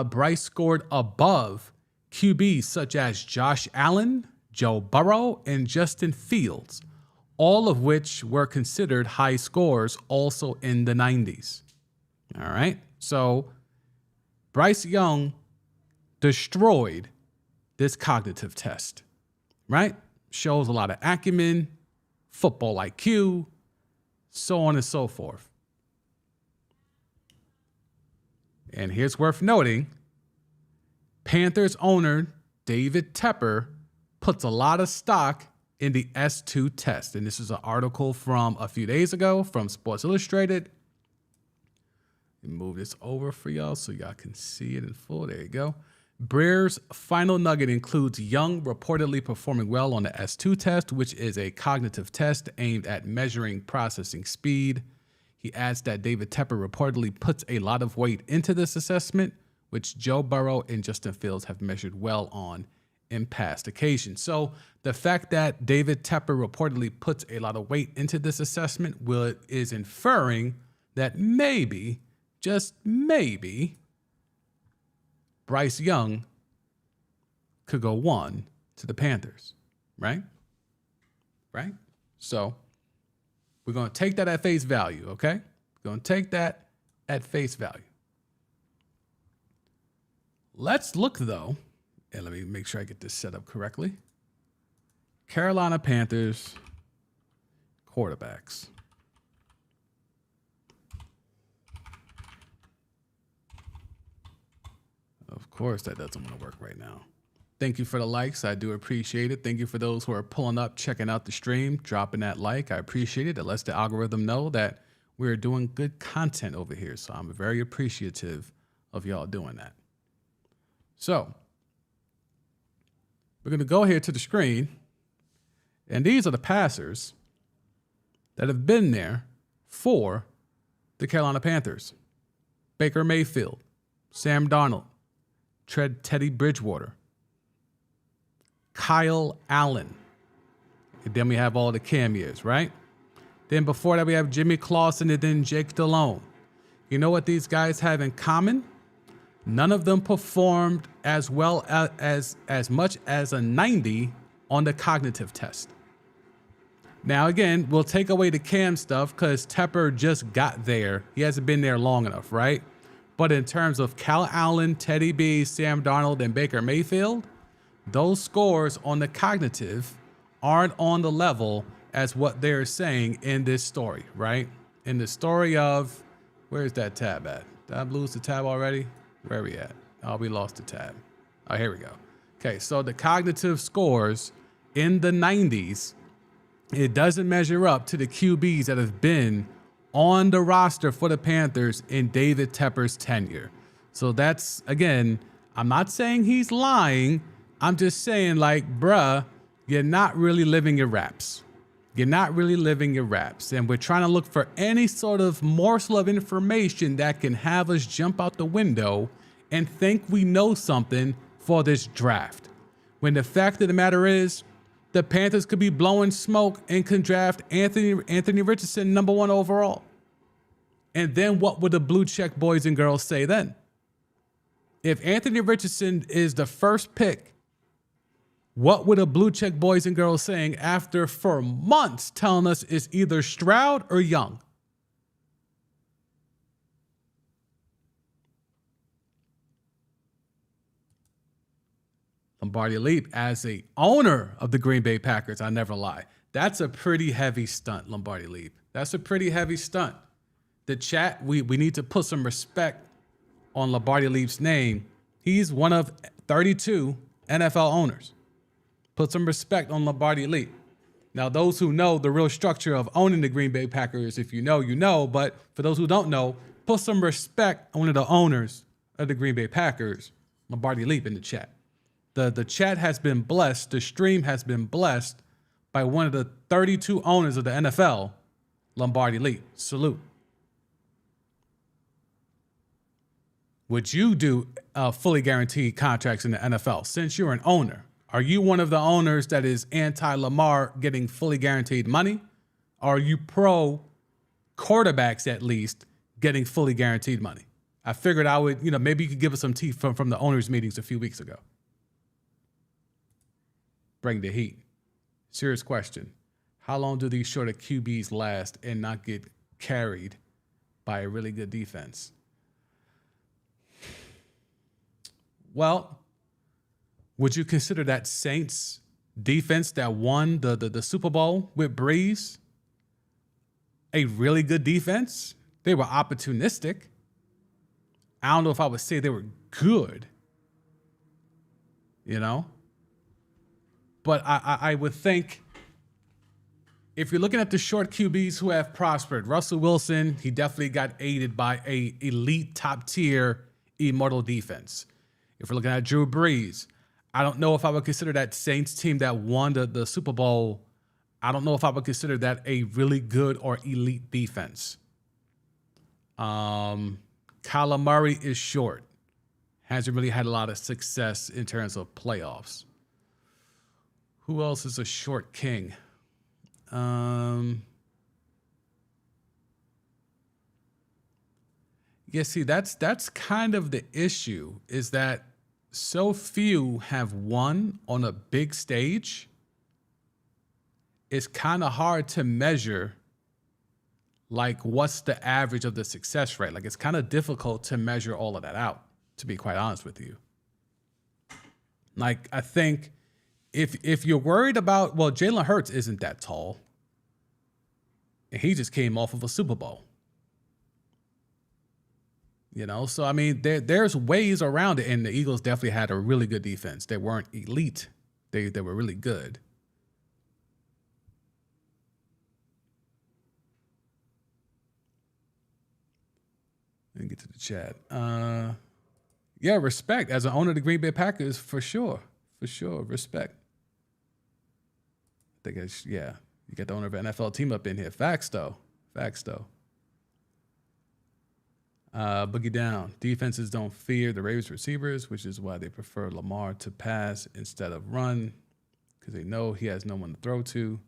Bryce scored above QBs such as Josh Allen, Joe Burrow, and Justin Fields, all of which were considered high scores also in the 90s. All right. So Bryce Young destroyed this cognitive test, right? Shows a lot of acumen, football IQ, so on and so forth. And here's worth noting, Panthers owner David Tepper puts a lot of stock in the S2 test. And this is an article from a few days ago from Sports Illustrated. Let me move this over for y'all so y'all can see it in full. There you go. Breer's final nugget includes Young reportedly performing well on the S2 test, which is a cognitive test aimed at measuring processing speed. He adds that David Tepper reportedly puts a lot of weight into this assessment, which Joe Burrow and Justin Fields have measured well on in past occasions. So the fact that David Tepper reportedly puts a lot of weight into this assessment is inferring that maybe, just maybe, Bryce Young could go 1 to the Panthers, right? Right? So we're going to take that at face value, okay? We're going to take that at face value. Let's look, though, and let me make sure I get this set up correctly. Carolina Panthers quarterbacks. Of course, that doesn't want to work right now. Thank you for the likes. I do appreciate it. Thank you for those who are pulling up, checking out the stream, dropping that like. I appreciate it. It lets the algorithm know that we're doing good content over here. So I'm very appreciative of y'all doing that. So we're going to go here to the screen. And these are the passers that have been there for the Carolina Panthers. Baker Mayfield, Sam Darnold, Teddy Bridgewater, Kyle Allen. And then we have all the cameos, right? Then before that, we have Jimmy Clausen and then Jake Delhomme. You know what these guys have in common? None of them performed as well as much as a 90 on the cognitive test. Now, again, we'll take away the Cam stuff because Tepper just got there. He hasn't been there long enough, right? But in terms of Kyle Allen, Teddy B, Sam Darnold, and Baker Mayfield, those scores on the cognitive aren't on the level as what they're saying in this story, right? In the story of, where's that tab at? Did I lose the tab already? Where are we at? Oh, we lost the tab. Oh, here we go. Okay, so the cognitive scores in the 90s, it doesn't measure up to the QBs that have been on the roster for the Panthers in David Tepper's tenure. So that's, again, I'm not saying he's lying. I'm just saying, like, bruh, you're not really living your raps. You're not really living your raps. And we're trying to look for any sort of morsel of information that can have us jump out the window and think we know something for this draft. When the fact of the matter is, the Panthers could be blowing smoke and can draft Anthony Richardson #1 overall. And then what would the blue check boys and girls say then? If Anthony Richardson is the first pick, what would a blue check boys and girls saying after for months telling us it's either Stroud or Young? Lombardi Leap, as a owner of the Green Bay Packers, I never lie. That's a pretty heavy stunt, Lombardi Leap. That's a pretty heavy stunt. The chat, we need to put some respect on Lombardi Leap's name. He's one of 32 NFL owners. Put some respect on Lombardi Leap. Now, those who know the real structure of owning the Green Bay Packers, if you know, you know. But for those who don't know, put some respect on one of the owners of the Green Bay Packers, Lombardi Leap, in the chat. The chat has been blessed. The stream has been blessed by one of the 32 owners of the NFL, Lombardi Leap. Salute. Would you do fully guaranteed contracts in the NFL? Since you're an owner, are you one of the owners that is anti-Lamar getting fully guaranteed money? Or are you pro quarterbacks, at least, getting fully guaranteed money? I figured I would, maybe you could give us some tea from the owners' meetings a few weeks ago. bring the heat. Serious question. How long do these shorter QBs last and not get carried by a really good defense? Well, would you consider that Saints defense that won the Super Bowl with Breeze a really good defense? They were opportunistic. I don't know if I would say they were good, you know? But I would think if you're looking at the short QBs who have prospered, Russell Wilson, he definitely got aided by a elite top tier immortal defense. If we're looking at Drew Brees, I don't know if I would consider that Saints team that won the Super Bowl, I don't know if I would consider that a really good or elite defense. Kyler Murray is short. Hasn't really had a lot of success in terms of playoffs. Who else is a short king? Yeah, see, that's kind of the issue, is that so few have won on a big stage. It's kind of hard to measure, like, what's the average of the success rate. Like, it's kind of difficult to measure all of that out, to be quite honest with you. Like, I think if you're worried about, well, Jalen Hurts isn't that tall, and he just came off of a Super Bowl. You know, so I mean, there's ways around it, and the Eagles definitely had a really good defense. They weren't elite; they were really good. Let me get to the chat. Yeah, respect as an owner of the Green Bay Packers, for sure, respect. I think it's, yeah, you get the owner of an NFL team up in here. Facts though. Boogie down. Defenses don't fear the Ravens receivers, which is why they prefer Lamar to pass instead of run, because they know he has no one to throw to.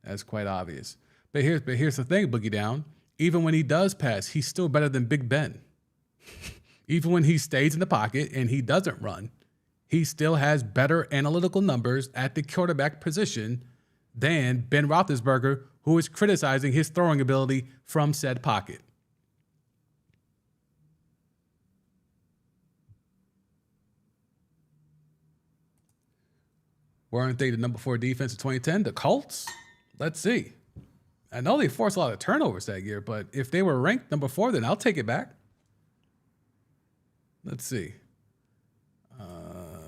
That's quite obvious. But here's the thing, Boogie down. Even when he does pass, he's still better than Big Ben. Even when he stays in the pocket and he doesn't run, he still has better analytical numbers at the quarterback position than Ben Roethlisberger, who is criticizing his throwing ability from said pocket. Weren't they the number 4 defense in 2010? The Colts? Let's see. I know they forced a lot of turnovers that year, but if they were ranked number 4, then I'll take it back. Let's see.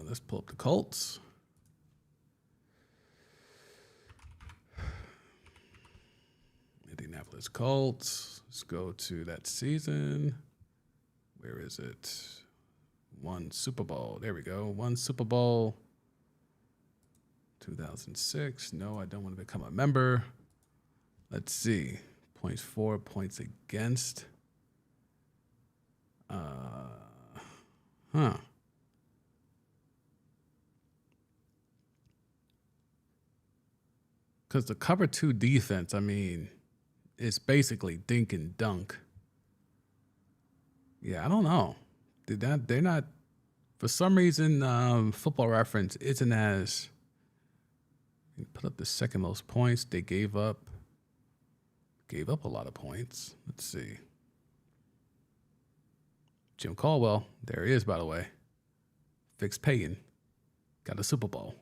Let's pull up the Colts. Indianapolis Colts. Let's go to that season. Where is it? One Super Bowl. There we go. One Super Bowl. 2006. No, I don't want to become a member. Let's see. Points for, points against. Because the cover 2 defense, I mean, it's basically dink and dunk. Yeah, I don't know. They're not, for some reason, Football Reference isn't as, put up the second most points. They gave up a lot of points. Let's see. Jim Caldwell, there he is, by the way. Fix Payton. Got a Super Bowl.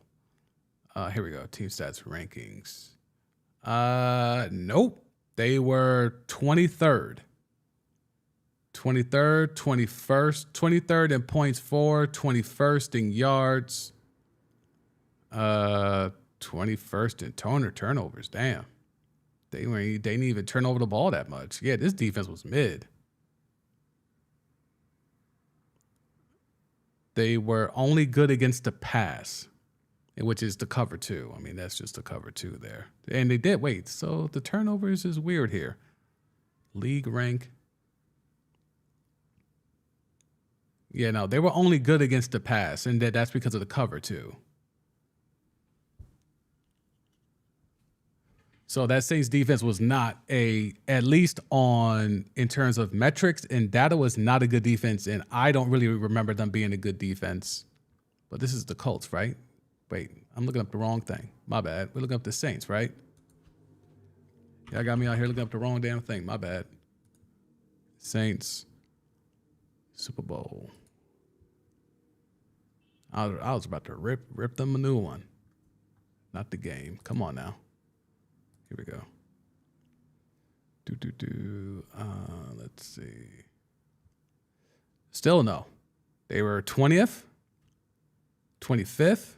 Here we go. Team stats rankings. Nope. They were 23rd. 23rd, 21st, 23rd in points for, 21st in yards. 21st in turnovers. Damn. They didn't even turn over the ball that much. Yeah, this defense was mid. They were only good against the pass, which is the cover 2. I mean, that's just the cover 2 there. And they did, wait, so the turnovers is weird here. League rank. Yeah, no, they were only good against the pass, and that's because of the cover 2. So that Saints defense was not at least in terms of metrics and data, was not a good defense, and I don't really remember them being a good defense. But this is the Colts, right? Wait, I'm looking up the wrong thing. My bad. We're looking up the Saints, right? Y'all got me out here looking up the wrong damn thing. My bad. Saints Super Bowl. I was about to rip them a new one. Not the game. Come on now. Here we go. Let's see. Still no. They were 20th, 25th.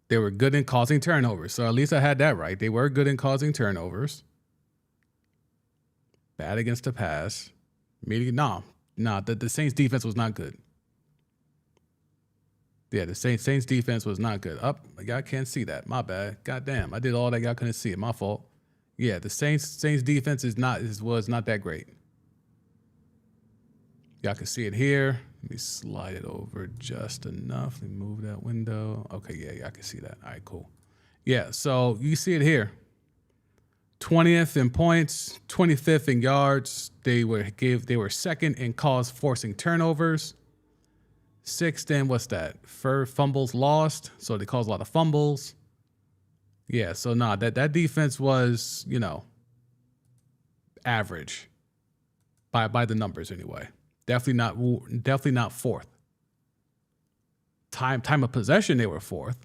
They were good in causing turnovers. So at least I had that right. They were good in causing turnovers. Bad against the pass. The Saints defense was not good. Yeah, the Saints defense was not good. Y'all can't see that. My bad. Goddamn, I did all that. Y'all couldn't see it. My fault. Yeah, the Saints defense was not that great. Y'all can see it here. Let me slide it over just enough. Let me move that window. Okay, yeah, y'all can see that. All right, cool. Yeah, so you see it here. 20th in points, 25th in yards. They were second in forcing turnovers. Sixth in what's that? Fumbles lost. So they caused a lot of fumbles. Yeah, so that defense was, average by the numbers anyway. Definitely not fourth. Time of possession, they were fourth.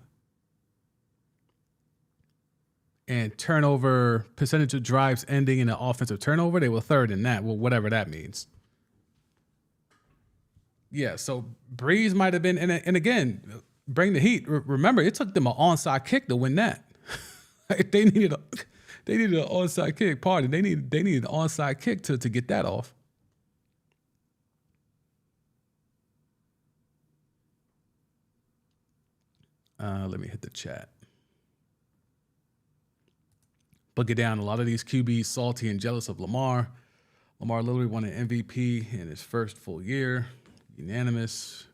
And turnover percentage of drives ending in an offensive turnover, they were third in that. Well, whatever that means. Yeah, so Breeze might have been, and again, bring the heat. Remember, it took them an onside kick to win that. They needed an onside kick. Pardon, they needed an onside kick to get that off. Let me hit the chat. Book it down. A lot of these QBs salty and jealous of Lamar. Lamar literally won an MVP in his first full year. Unanimous.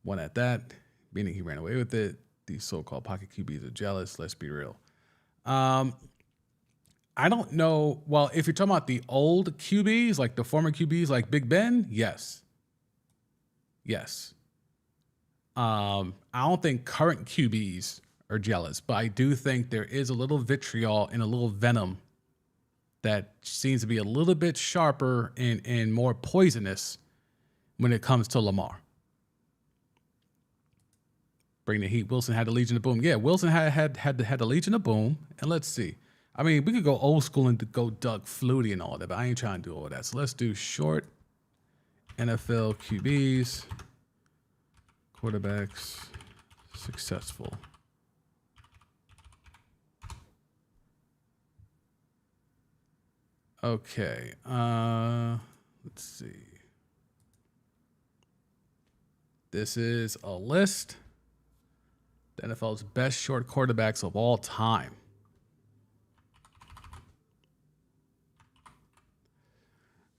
Won at that, meaning he ran away with it. These so-called pocket QBs are jealous. Let's be real. I don't know. Well, if you're talking about the old QBs, like the former QBs, like Big Ben, yes. I don't think current QBs are jealous, but I do think there is a little vitriol and a little venom that seems to be a little bit sharper and more poisonous when it comes to Lamar. Bring the heat. Wilson had the Legion of Boom. Yeah, Wilson had the Legion of Boom. And let's see. I mean, we could go old school and go Doug Flutie and all that, but I ain't trying to do all that. So let's do short NFL QBs, quarterbacks, successful. Okay. Let's see. This is a list. The NFL's best short quarterbacks of all time.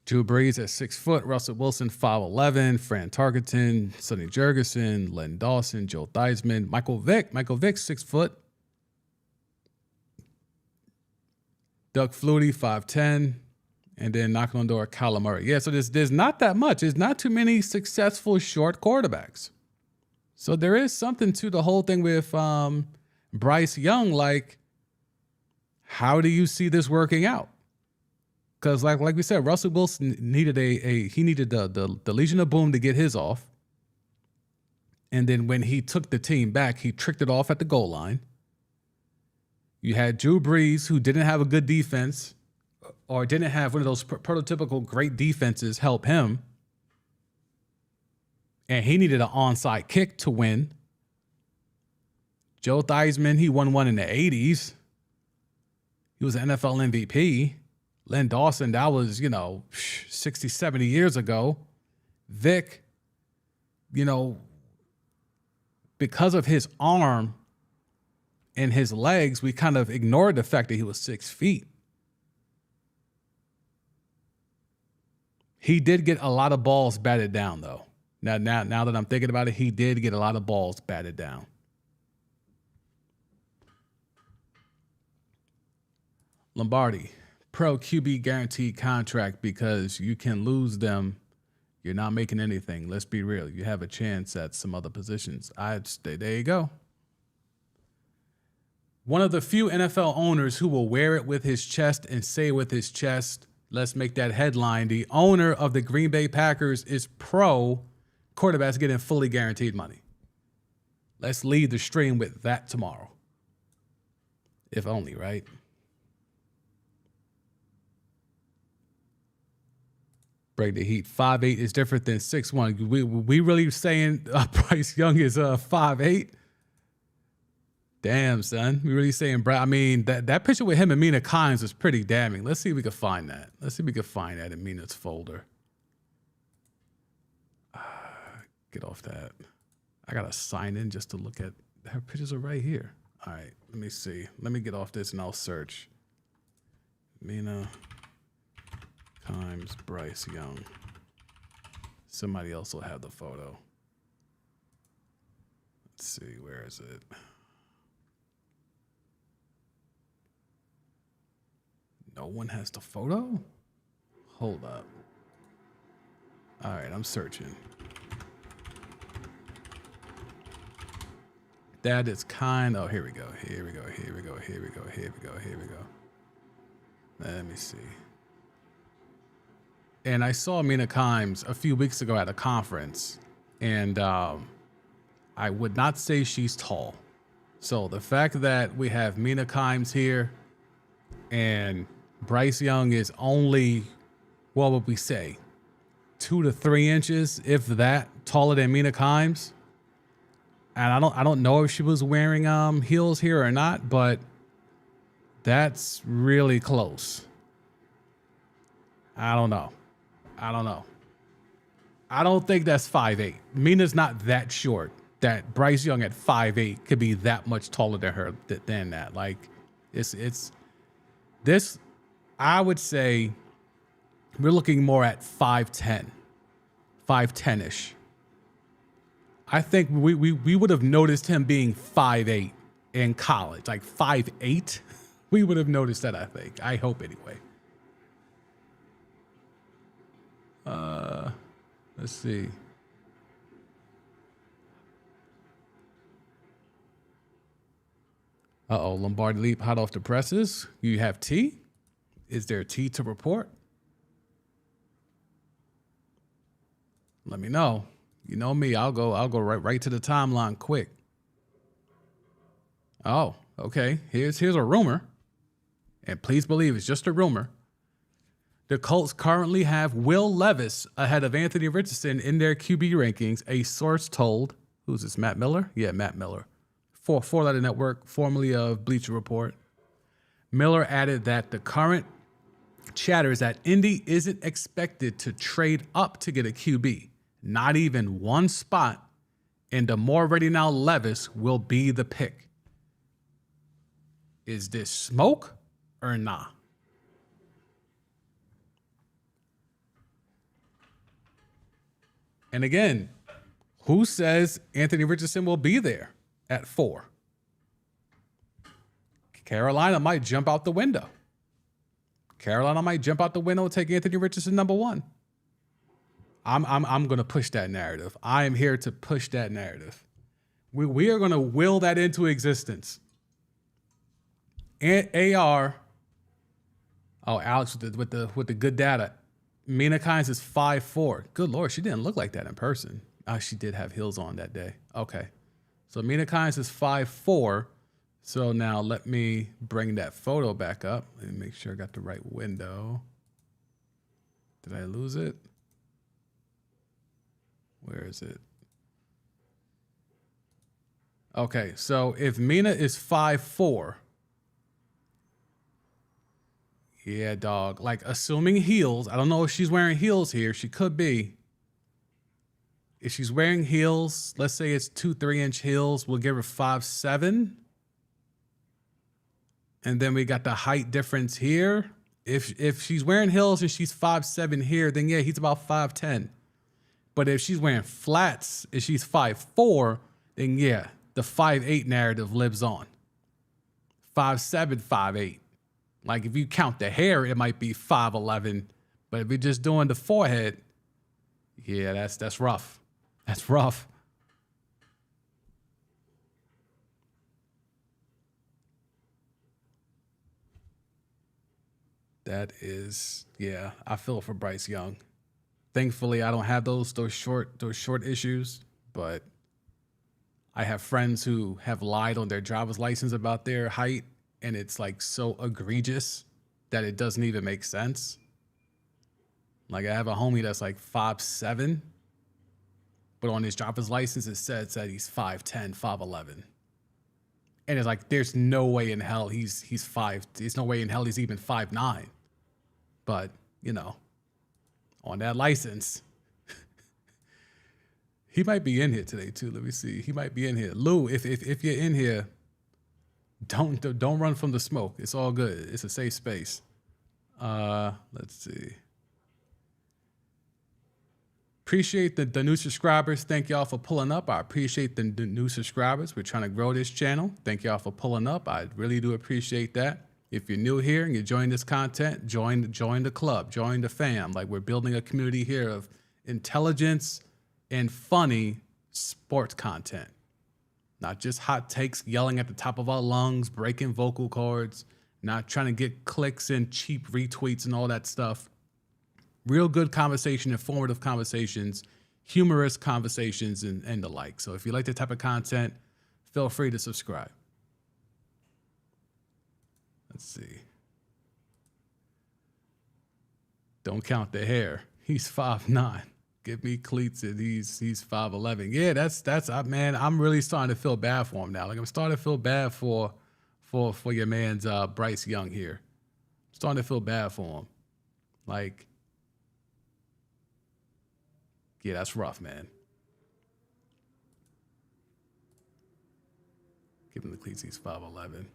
Drew Brees at 6 foot, Russell Wilson 5'11", Fran Tarkenton, Sonny Jurgensen, Len Dawson, Joe Theismann, Michael Vick 6 foot. Doug Flutie 5'10", and then knocking on the door, Kyler Murray. Yeah, so there's not that much. There's not too many successful short quarterbacks. So there is something to the whole thing with Bryce Young. Like, how do you see this working out? Because like we said, Russell Wilson needed the Legion of Boom to get his off. And then when he took the team back, he tricked it off at the goal line. You had Drew Brees, who didn't have a good defense or didn't have one of those prototypical great defenses help him. And he needed an onside kick to win. Joe Theismann, he won one in the 80s. He was an NFL MVP. Len Dawson, that was, 60, 70 years ago. Vic, because of his arm and his legs, we kind of ignored the fact that he was 6 feet. He did get a lot of balls batted down, though. Now that I'm thinking about it, he did get a lot of balls batted down. Lombardi, pro QB guaranteed contract because you can lose them You're not making anything. Let's be real. You have a chance at some other positions. There you go. One of the few NFL owners who will wear it with his chest and say with his chest, let's make that headline. The owner of the Green Bay Packers is pro quarterbacks getting fully guaranteed money. Let's lead the stream with that tomorrow. If only, right? Break the heat. 5'8" is different than 6'1". We really saying Bryce Young is 5'8"? Damn, son. We really saying, I mean, that picture with him and Mina Kimes is pretty damning. Let's see if we can find that. Let's see if we can find that in Mina's folder. Get off that. I got to sign in just to look at her pictures are right here. All right, let me see. Let me get off this and I'll search. Mina Kimes, Bryce Young. Somebody else will have the photo. Let's see, where is it? No one has the photo? Hold up. All right, I'm searching. That is kind of, oh, here we go. Here we go. Here we go. Here we go. Here we go. Here we go. Let me see. And I saw Mina Kimes a few weeks ago at a conference, and I would not say she's tall. So the fact that we have Mina Kimes here and Bryce Young is only, what would we say, 2 to 3 inches, if that, taller than Mina Kimes. And I don't know if she was wearing heels here or not, but that's really close. I don't know. I don't think that's 5'8". Mina's not that short that Bryce Young at 5'8" could be that much taller than her than that. Like it's this, I would say we're looking more at 5'10", 5'10"-ish. I think we would have noticed him being 5'8" in college, like 5'8". We would have noticed that, I think. I hope anyway. Let's see. Lombardi leap hot off the presses. You have tea? Is there tea to report? Let me know. You know me, I'll go right to the timeline quick. Oh, okay. Here's a rumor. And please believe it's just a rumor. The Colts currently have Will Levis ahead of Anthony Richardson in their QB rankings. A source told, who's this, Matt Miller? Yeah, Matt Miller. Four-letter network, formerly of Bleacher Report. Miller added that the current chatter is that Indy isn't expected to trade up to get a QB. Not even one spot, and the more ready now Levis will be the pick. Is this smoke or nah? And again, who says Anthony Richardson will be there at 4? Carolina might jump out the window. Carolina might jump out the window and take Anthony Richardson number 1. I'm going to push that narrative. I am here to push that narrative. We are going to will that into existence. And AR, Alex with the good data. Mina Kimes is 5'4". Good Lord, she didn't look like that in person. She did have heels on that day. Okay. So Mina Kimes is 5'4". So now let me bring that photo back up. Let me make sure I got the right window. Did I lose it? Where is it? Okay, so if Mina is 5'4", yeah, dog. Like, assuming heels. I don't know if she's wearing heels here. She could be. If she's wearing heels, let's say it's 2-3 inch heels, we'll give her 5'7". And then we got the height difference here. If she's wearing heels and she's 5'7" here, then yeah, he's about 5'10". But if she's wearing flats and she's 5'4", then yeah, the 5'8" narrative lives on. 5'7", 5'8". Like, if you count the hair, it might be 5'11", but if you're just doing the forehead, Yeah, that's rough. That's rough. That is, yeah, I feel for Bryce Young. Thankfully, I don't have those short issues, but I have friends who have lied on their driver's license about their height, and it's like so egregious that it doesn't even make sense. Like I have a homie that's like 5'7", but on his driver's license it says that he's 5'10", 5'11". And it's like there's no way in hell he's five. There's no way in hell he's even 5'9". But, on that license, he might be in here today too. Let me see. He might be in here. Lou, if you're in here, don't run from the smoke. It's all good. It's a safe space. Let's see. Appreciate the new subscribers. Thank y'all for pulling up. I appreciate the new subscribers. We're trying to grow this channel. Thank y'all for pulling up. I really do appreciate that. If you're new here and you're enjoying this content, join the club, join the fam. Like we're building a community here of intelligence and funny sports content. Not just hot takes, yelling at the top of our lungs, breaking vocal cords, not trying to get clicks and cheap retweets and all that stuff. Real good conversation, informative conversations, humorous conversations, and the like. So if you like that type of content, feel free to subscribe. Let's see. Don't count the hair. He's 5'9". Give me cleats and he's 5'11". Yeah, that's man. I'm really starting to feel bad for him now. Like I'm starting to feel bad for your man's Bryce Young here. I'm starting to feel bad for him. Like, yeah, that's rough, man. Give him the cleats. He's 5'11".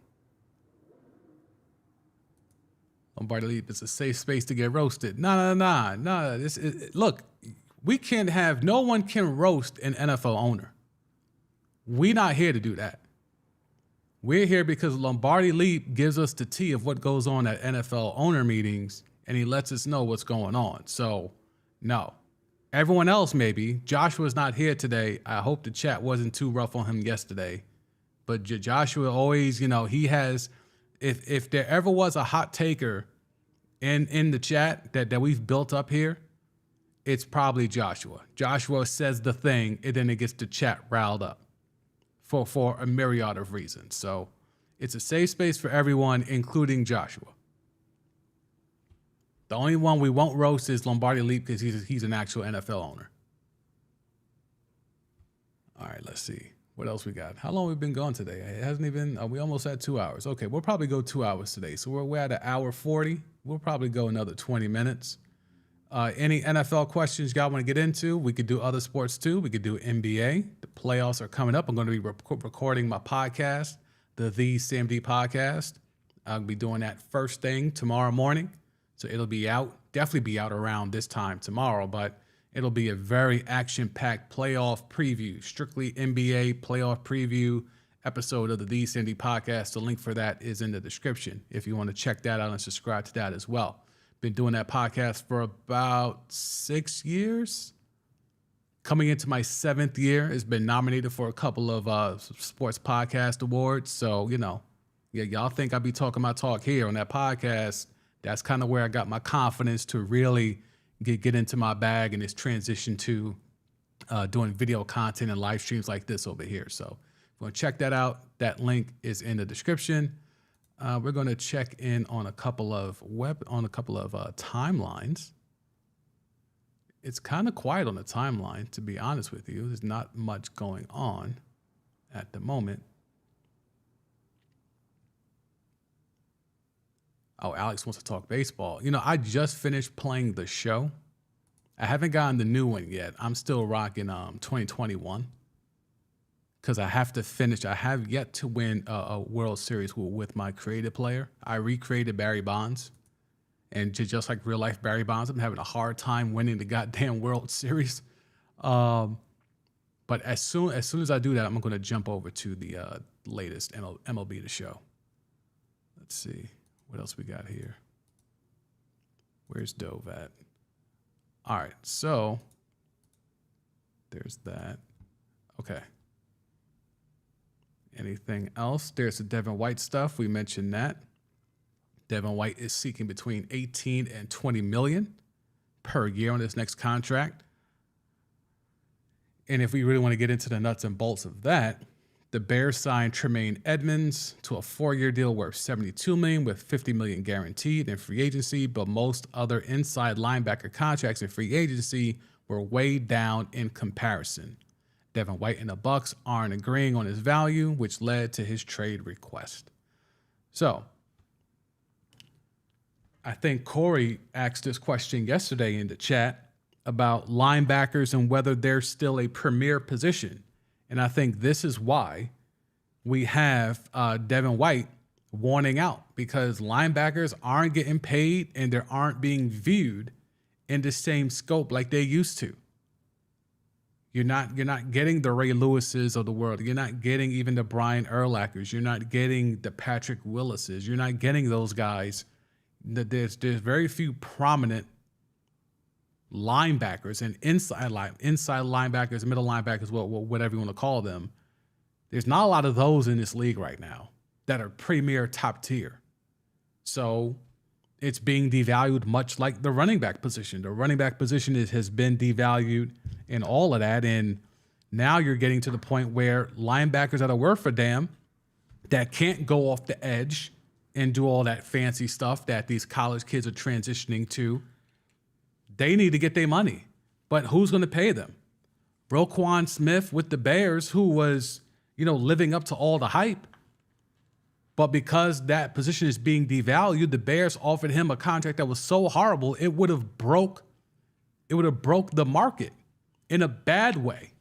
Lombardi Leap, it's a safe space to get roasted. No. Look, we can't have, no one can roast an NFL owner. We're not here to do that. We're here because Lombardi Leap gives us the tea of what goes on at NFL owner meetings, and he lets us know what's going on. So, no. Everyone else, maybe. Joshua's not here today. I hope the chat wasn't too rough on him yesterday. But Joshua always, he has, if there ever was a hot taker in the chat that we've built up here, it's probably Joshua. Joshua says the thing, and then it gets the chat riled up for a myriad of reasons. So it's a safe space for everyone, including Joshua. The only one we won't roast is Lombardi Leap because he's an actual NFL owner. All right, let's see. What else we got? How long have we been going today? It hasn't even, we almost at 2 hours. Okay, we'll probably go 2 hours today. So we're at an hour 40. We'll probably go another 20 minutes. Any NFL questions y'all want to get into? We could do other sports too. We could do NBA. The playoffs are coming up. I'm going to be recording my podcast, the CMD podcast. I'll be doing that first thing tomorrow morning. So it'll be out, definitely be out around this time tomorrow, but it'll be a very action-packed playoff preview, strictly NBA playoff preview episode of the CMD podcast. The link for that is in the description if you want to check that out and subscribe to that as well. Been doing that podcast for about 6 years. Coming into my 7th year. It's been nominated for a couple of sports podcast awards. So, y'all think I be talking my talk here on that podcast. That's kind of where I got my confidence to really get into my bag and this transition to doing video content and live streams like this over here. So if you want to check that out, that link is in the description. We're going to check in on a couple of timelines. It's kind of quiet on the timeline, to be honest with you. There's not much going on at the moment. Oh, Alex wants to talk baseball. I just finished playing the show. I haven't gotten the new one yet. I'm still rocking 2021 because I have to finish. I have yet to win a World Series with my creative player. I recreated Barry Bonds, and just like real life Barry Bonds, I'm having a hard time winning the goddamn World Series. But as soon as I do that, I'm going to jump over to the latest MLB The Show. Let's see. What else we got here? Where's Dove at? All right, so There's that. Okay. Anything else? There's the Devin White stuff. We mentioned that. Devin White is seeking between 18 and 20 million per year on this next contract. And if we really want to get into the nuts and bolts of that, the Bears signed Tremaine Edmonds to a 4-year deal worth $72 million with $50 million guaranteed in free agency, but most other inside linebacker contracts in free agency were way down in comparison. Devin White and the Bucs aren't agreeing on his value, which led to his trade request. So, I think Corey asked this question yesterday in the chat about linebackers and whether they're still a premier position. And I think this is why we have Devin White warning out, because linebackers aren't getting paid and they aren't being viewed in the same scope like they used to. You're not getting the Ray Lewises of the world. You're not getting even the Brian Urlachers. You're not getting the Patrick Willises. You're not getting those guys. There's very few prominent linebackers and inside linebackers, middle linebackers, whatever you want to call them. There's not a lot of those in this league right now that are premier top tier. So it's being devalued, much like the running back position. The running back position has been devalued in all of that. And now you're getting to the point where linebackers that are worth a damn, that can't go off the edge and do all that fancy stuff that these college kids are transitioning to, they need to get their money. But who's going to pay them? Roquan Smith with the Bears, who was, living up to all the hype. But because that position is being devalued, the Bears offered him a contract that was so horrible, it would have broke the market in a bad way.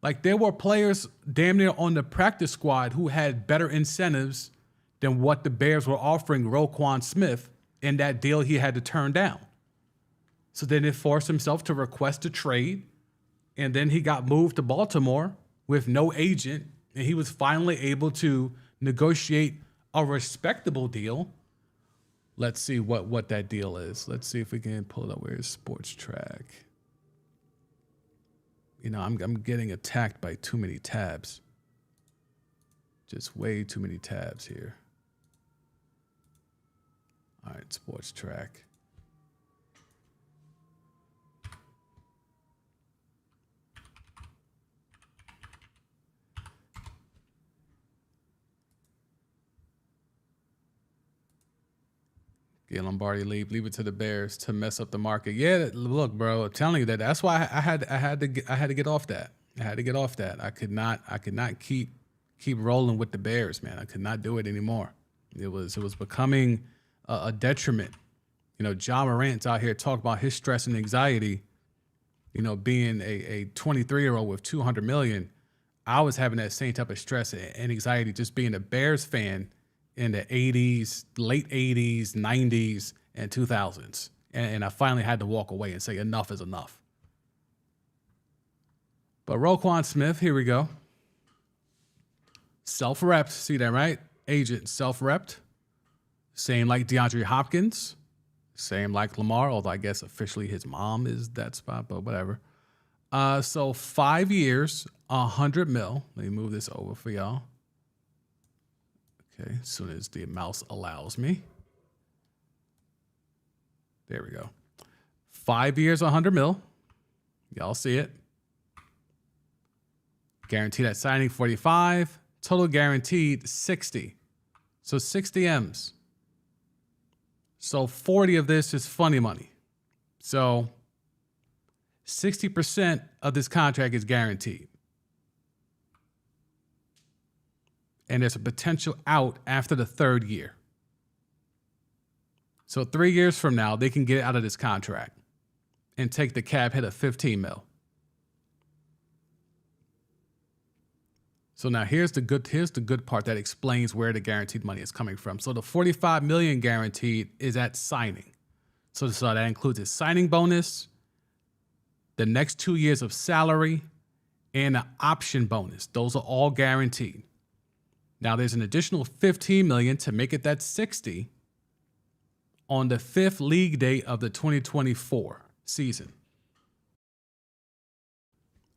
Like, there were players damn near on the practice squad who had better incentives than what the Bears were offering Roquan Smith in that deal he had to turn down. So then it forced himself to request a trade, and then he got moved to Baltimore with no agent, and he was finally able to negotiate a respectable deal. Let's see what that deal is. Let's see if we can pull it up. Where's Sports Track? I'm getting attacked by too many tabs. Just way too many tabs here. All right, Sports Track. Yeah, Lombardi leave it to the Bears to mess up the market. Yeah, look, bro, I'm telling you that's why I had to get off that. I had to get off that. I could not keep rolling with the Bears, man. I could not do it anymore. It was becoming a detriment. John Morant's out here talking about his stress and anxiety. Being a 23-year-old with $200 million, I was having that same type of stress and anxiety just being a Bears fan in the 80s, late 80s, 90s, and 2000s. And I finally had to walk away and say enough is enough. But Roquan Smith, here we go. Self-repped, see that, right? Agent, self-repped. Same like DeAndre Hopkins. Same like Lamar, although I guess officially his mom is that spot, but whatever. So 5 years, $100 million. Let me move this over for y'all. Okay, as soon as the mouse allows me. There we go. 5 years, $100 million. Y'all see it. Guaranteed at signing 45. Total guaranteed 60. So 60 M's. So 40 of this is funny money. So 60% of this contract is guaranteed. And there's a potential out after the third year. So 3 years from now, they can get out of this contract and take the cap hit of $15 million. So now here's the good part that explains where the guaranteed money is coming from. So the $45 million guaranteed is at signing. So that includes his signing bonus, the next 2 years of salary, and an option bonus. Those are all guaranteed. Now there's an additional $15 million to make it that 60 on the 5th league day of the 2024 season.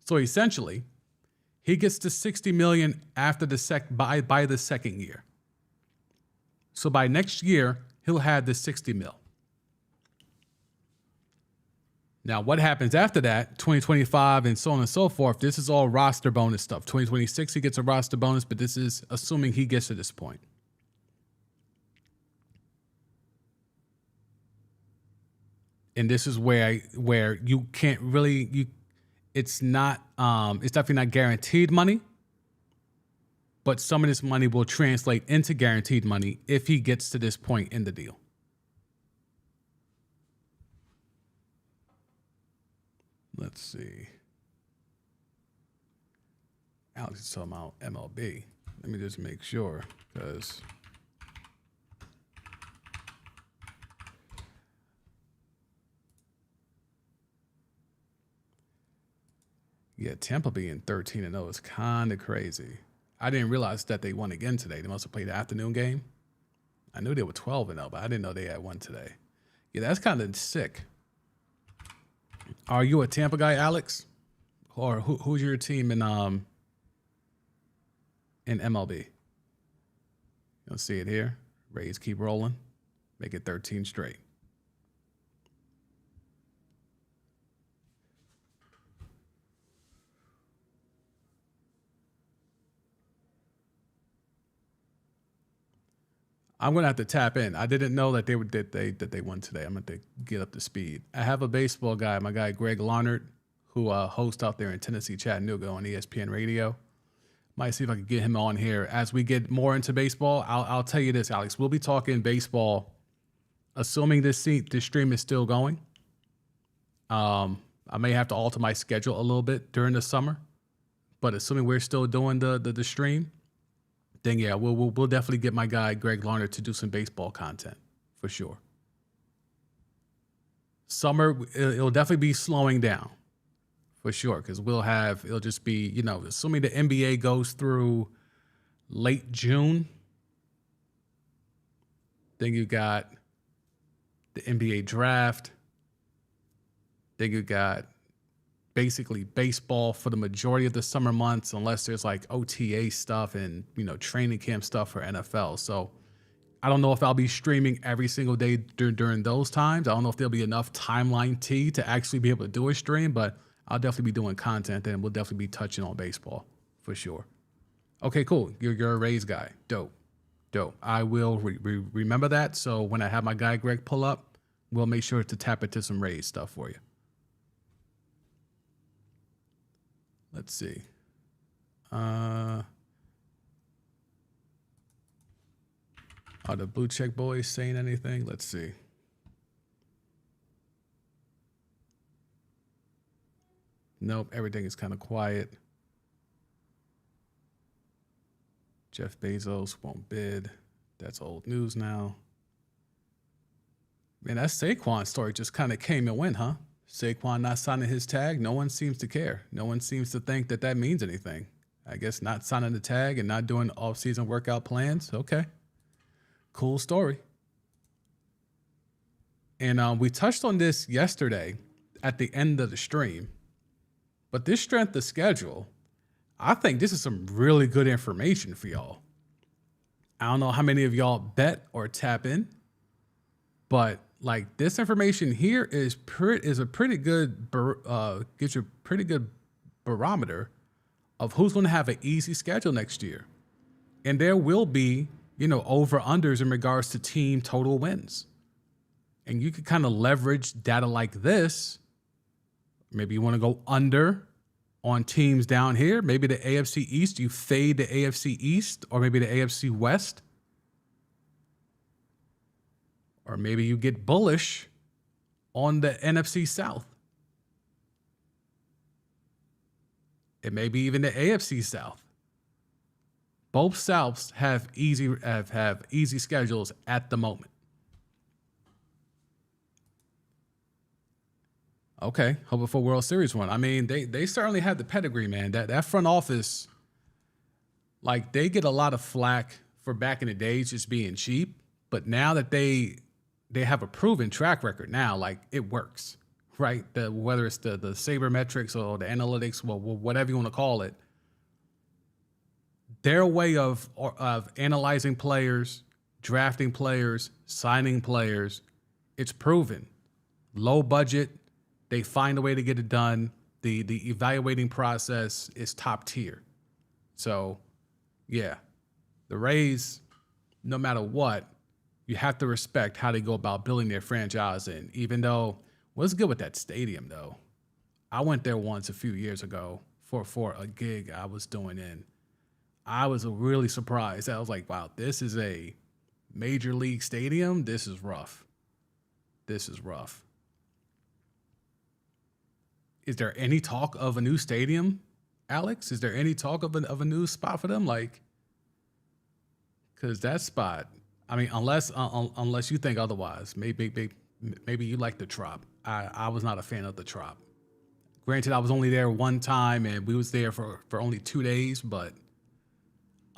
So essentially, he gets to 60 million after by the second year. So by next year, he'll have the 60 mil. Now, what happens after that, 2025 and so on and so forth, this is all roster bonus stuff. 2026, he gets a roster bonus, but this is assuming he gets to this point. And this is where you can't really, it's definitely not guaranteed money, but some of this money will translate into guaranteed money if he gets to this point in the deal. Let's see. Alex is talking about MLB. Let me just make sure, because yeah, Tampa being 13-0 is kind of crazy. I didn't realize that they won again today. They must have played the afternoon game. I knew they were 12-0, but I didn't know they had won today. Yeah, that's kind of sick. Are you a Tampa guy, Alex? Or who's your team in MLB? You'll see it here. Rays keep rolling. Make it 13 straight. I'm gonna have to tap in. I didn't know that they won today. I'm gonna have to get up to speed. I have a baseball guy, my guy Greg Larnard, who hosts out there in Tennessee, Chattanooga on ESPN Radio. Might see if I can get him on here as we get more into baseball. I'll tell you this, Alex. We'll be talking baseball, assuming this stream is still going. I may have to alter my schedule a little bit during the summer, but assuming we're still doing the stream, then yeah, we'll definitely get my guy Greg Larnard to do some baseball content for sure. Summer, it'll definitely be slowing down for sure, because it'll just be, assuming the NBA goes through late June, then you got the NBA draft, then you got basically baseball for the majority of the summer months, unless there's like OTA stuff and, training camp stuff for NFL. So I don't know if I'll be streaming every single day during those times. I don't know if there'll be enough timeline to actually be able to do a stream, but I'll definitely be doing content and we'll definitely be touching on baseball for sure. Okay, cool. You're a Rays guy. Dope. I will remember that. So when I have my guy Greg pull up, we'll make sure to tap into some Rays stuff for you. Let's see. Are the Blue Check Boys saying anything? Let's see. Nope, everything is kind of quiet. Jeff Bezos won't bid. That's old news now. Man, that Saquon story just kind of came and went, huh? Saquon not signing his tag. No one seems to care. No one seems to think that means anything. I guess not signing the tag and not doing off-season workout plans. Okay. Cool story. And we touched on this yesterday at the end of the stream. But this strength of schedule, I think this is some really good information for y'all. I don't know how many of y'all bet or tap in, but like this information here is a pretty good gives you a pretty good barometer of who's going to have an easy schedule next year, and there will be over unders in regards to team total wins, and you can kind of leverage data like this. Maybe you want to go under on teams down here. Maybe the AFC East, you fade the AFC East, or maybe the AFC West. Or maybe you get bullish on the NFC South. It may be even the AFC South. Both Souths have easy schedules at the moment. Okay, hoping for World Series run. I mean, they certainly have the pedigree, man. That front office, like, they get a lot of flack for back in the days just being cheap, but now that they have a proven track record now, like, it works right? Whether it's the sabermetrics or the analytics, well, whatever you want to call it, their way of analyzing players, drafting players, signing players, it's proven. Low budget, they find a way to get it done. The evaluating process is top tier. So, yeah, the Rays, no matter what, you have to respect how they go about building their franchise. And even though, what's good with that stadium, though? I went there once a few years ago for a gig I was doing in. I was really surprised. I was like, wow, this is a major league stadium. This is rough. This is rough. Is there any talk of a new stadium, Alex? Is there any talk of a new spot for them? Like, because that spot, I mean, unless you think otherwise, maybe you like the Trop. I was not a fan of the Trop. Granted, I was only there one time, and we was there for only 2 days, but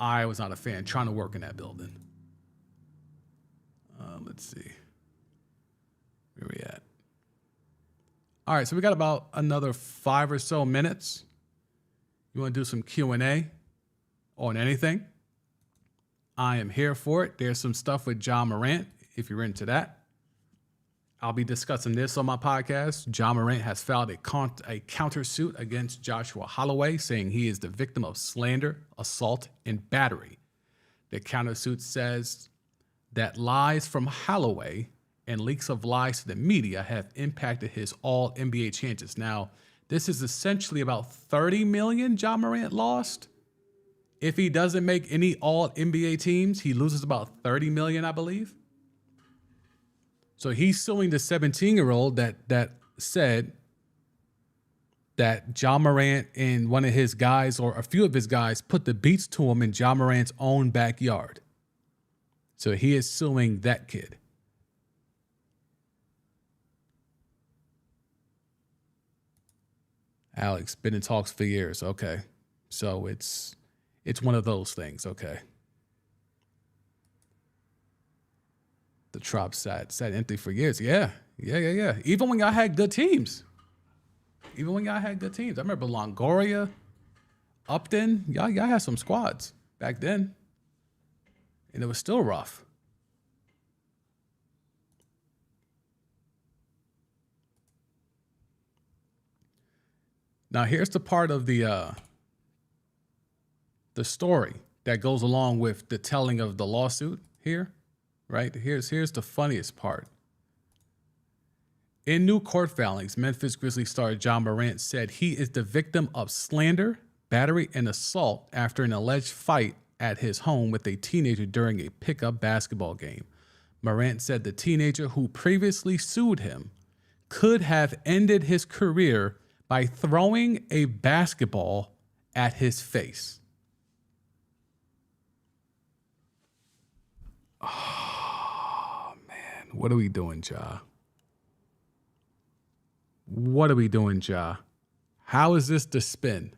I was not a fan trying to work in that building. Let's see. Where we at? All right, so we got about another 5 or so minutes. You want to do some Q&A on anything? I am here for it. There's some stuff with Ja Morant, if you're into that. I'll be discussing this on my podcast. Ja Morant has filed a countersuit against Joshua Holloway, saying he is the victim of slander, assault, and battery. The countersuit says that lies from Holloway and leaks of lies to the media have impacted his all-NBA chances. Now, this is essentially about $30 million Ja Morant lost. If he doesn't make any all-NBA teams, he loses about $30 million, I believe. So he's suing the 17-year-old that said that Ja Morant and one of his guys, or a few of his guys, put the beats to him in Ja Morant's own backyard. So he is suing that kid. Alex, been in talks for years. Okay. So it's one of those things. Okay. The Trop sat empty for years. Yeah. Even when y'all had good teams. I remember Longoria, Upton. Y'all had some squads back then. And it was still rough. Now, here's the part of the story that goes along with the telling of the lawsuit here, right? Here's the funniest part. In new court filings, Memphis Grizzlies star Ja Morant said he is the victim of slander, battery, and assault after an alleged fight at his home with a teenager during a pickup basketball game. Morant said the teenager who previously sued him could have ended his career by throwing a basketball at his face. Oh, man. What are we doing, Ja? What are we doing, Ja? How is this the spin?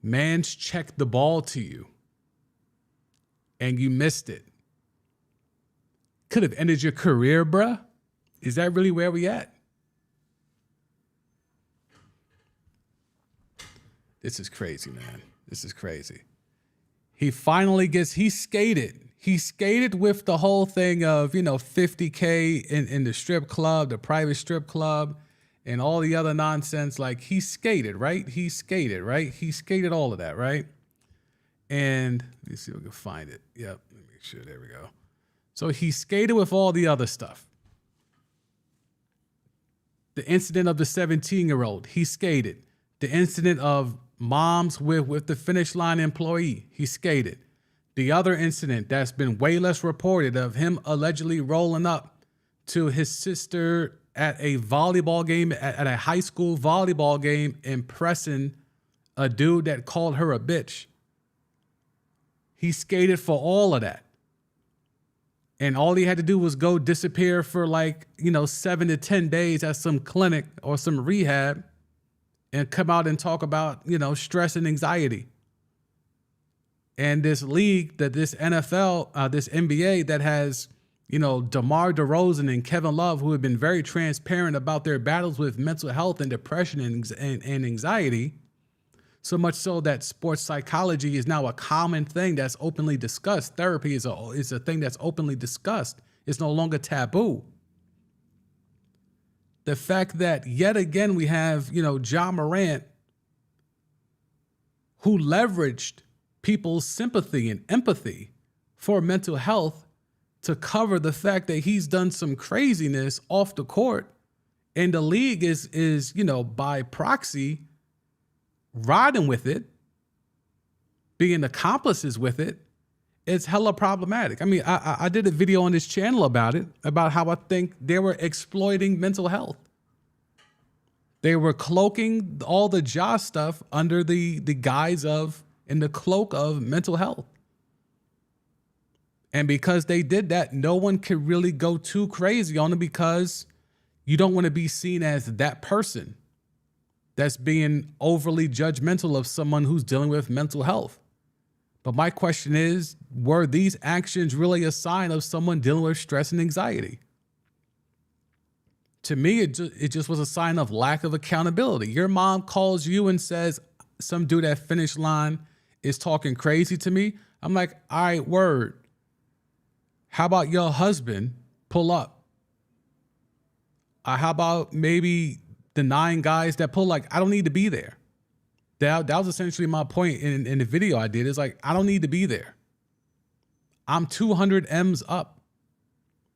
Man's checked the ball to you, and you missed it. Could have ended your career, bruh. Is that really where we at? This is crazy, man. This is crazy. He skated. He skated with the whole thing of, $50K in the strip club, the private strip club, and all the other nonsense. Like, he skated, right? He skated all of that, right? And let me see if we can find it. Yep, let me make sure. There we go. So he skated with all the other stuff. The incident of the 17-year-old, he skated. The incident of moms with the Finish Line employee, he skated. The other incident that's been way less reported of him allegedly rolling up to his sister at a volleyball game, at a high school volleyball game, impressing a dude that called her a bitch. He skated for all of that. And all he had to do was go disappear for 7 to 10 days at some clinic or some rehab and come out and talk about, stress and anxiety. And this league, this NFL, this NBA that has DeMar DeRozan and Kevin Love, who have been very transparent about their battles with mental health and depression and anxiety, so much so that sports psychology is now a common thing that's openly discussed. Therapy is a thing that's openly discussed. It's no longer taboo. The fact that yet again we have, Ja Morant, who leveraged people's sympathy and empathy for mental health to cover the fact that he's done some craziness off the court, and the league is by proxy riding with it, being accomplices with it. It's hella problematic. I mean, I did a video on this channel about it, about how I think they were exploiting mental health. They were cloaking all the Ja stuff under the guise of, in the cloak of mental health. And because they did that, no one could really go too crazy on it, because you don't want to be seen as that person that's being overly judgmental of someone who's dealing with mental health. But my question is, were these actions really a sign of someone dealing with stress and anxiety? To me, it just was a sign of lack of accountability. Your mom calls you and says, some dude at finish line is talking crazy to me. I'm like, all right, word. How about your husband pull up? How about maybe the 9 guys that pull, like, I don't need to be there. That was essentially my point in the video I did. Is like, I don't need to be there. I'm 200 M's up.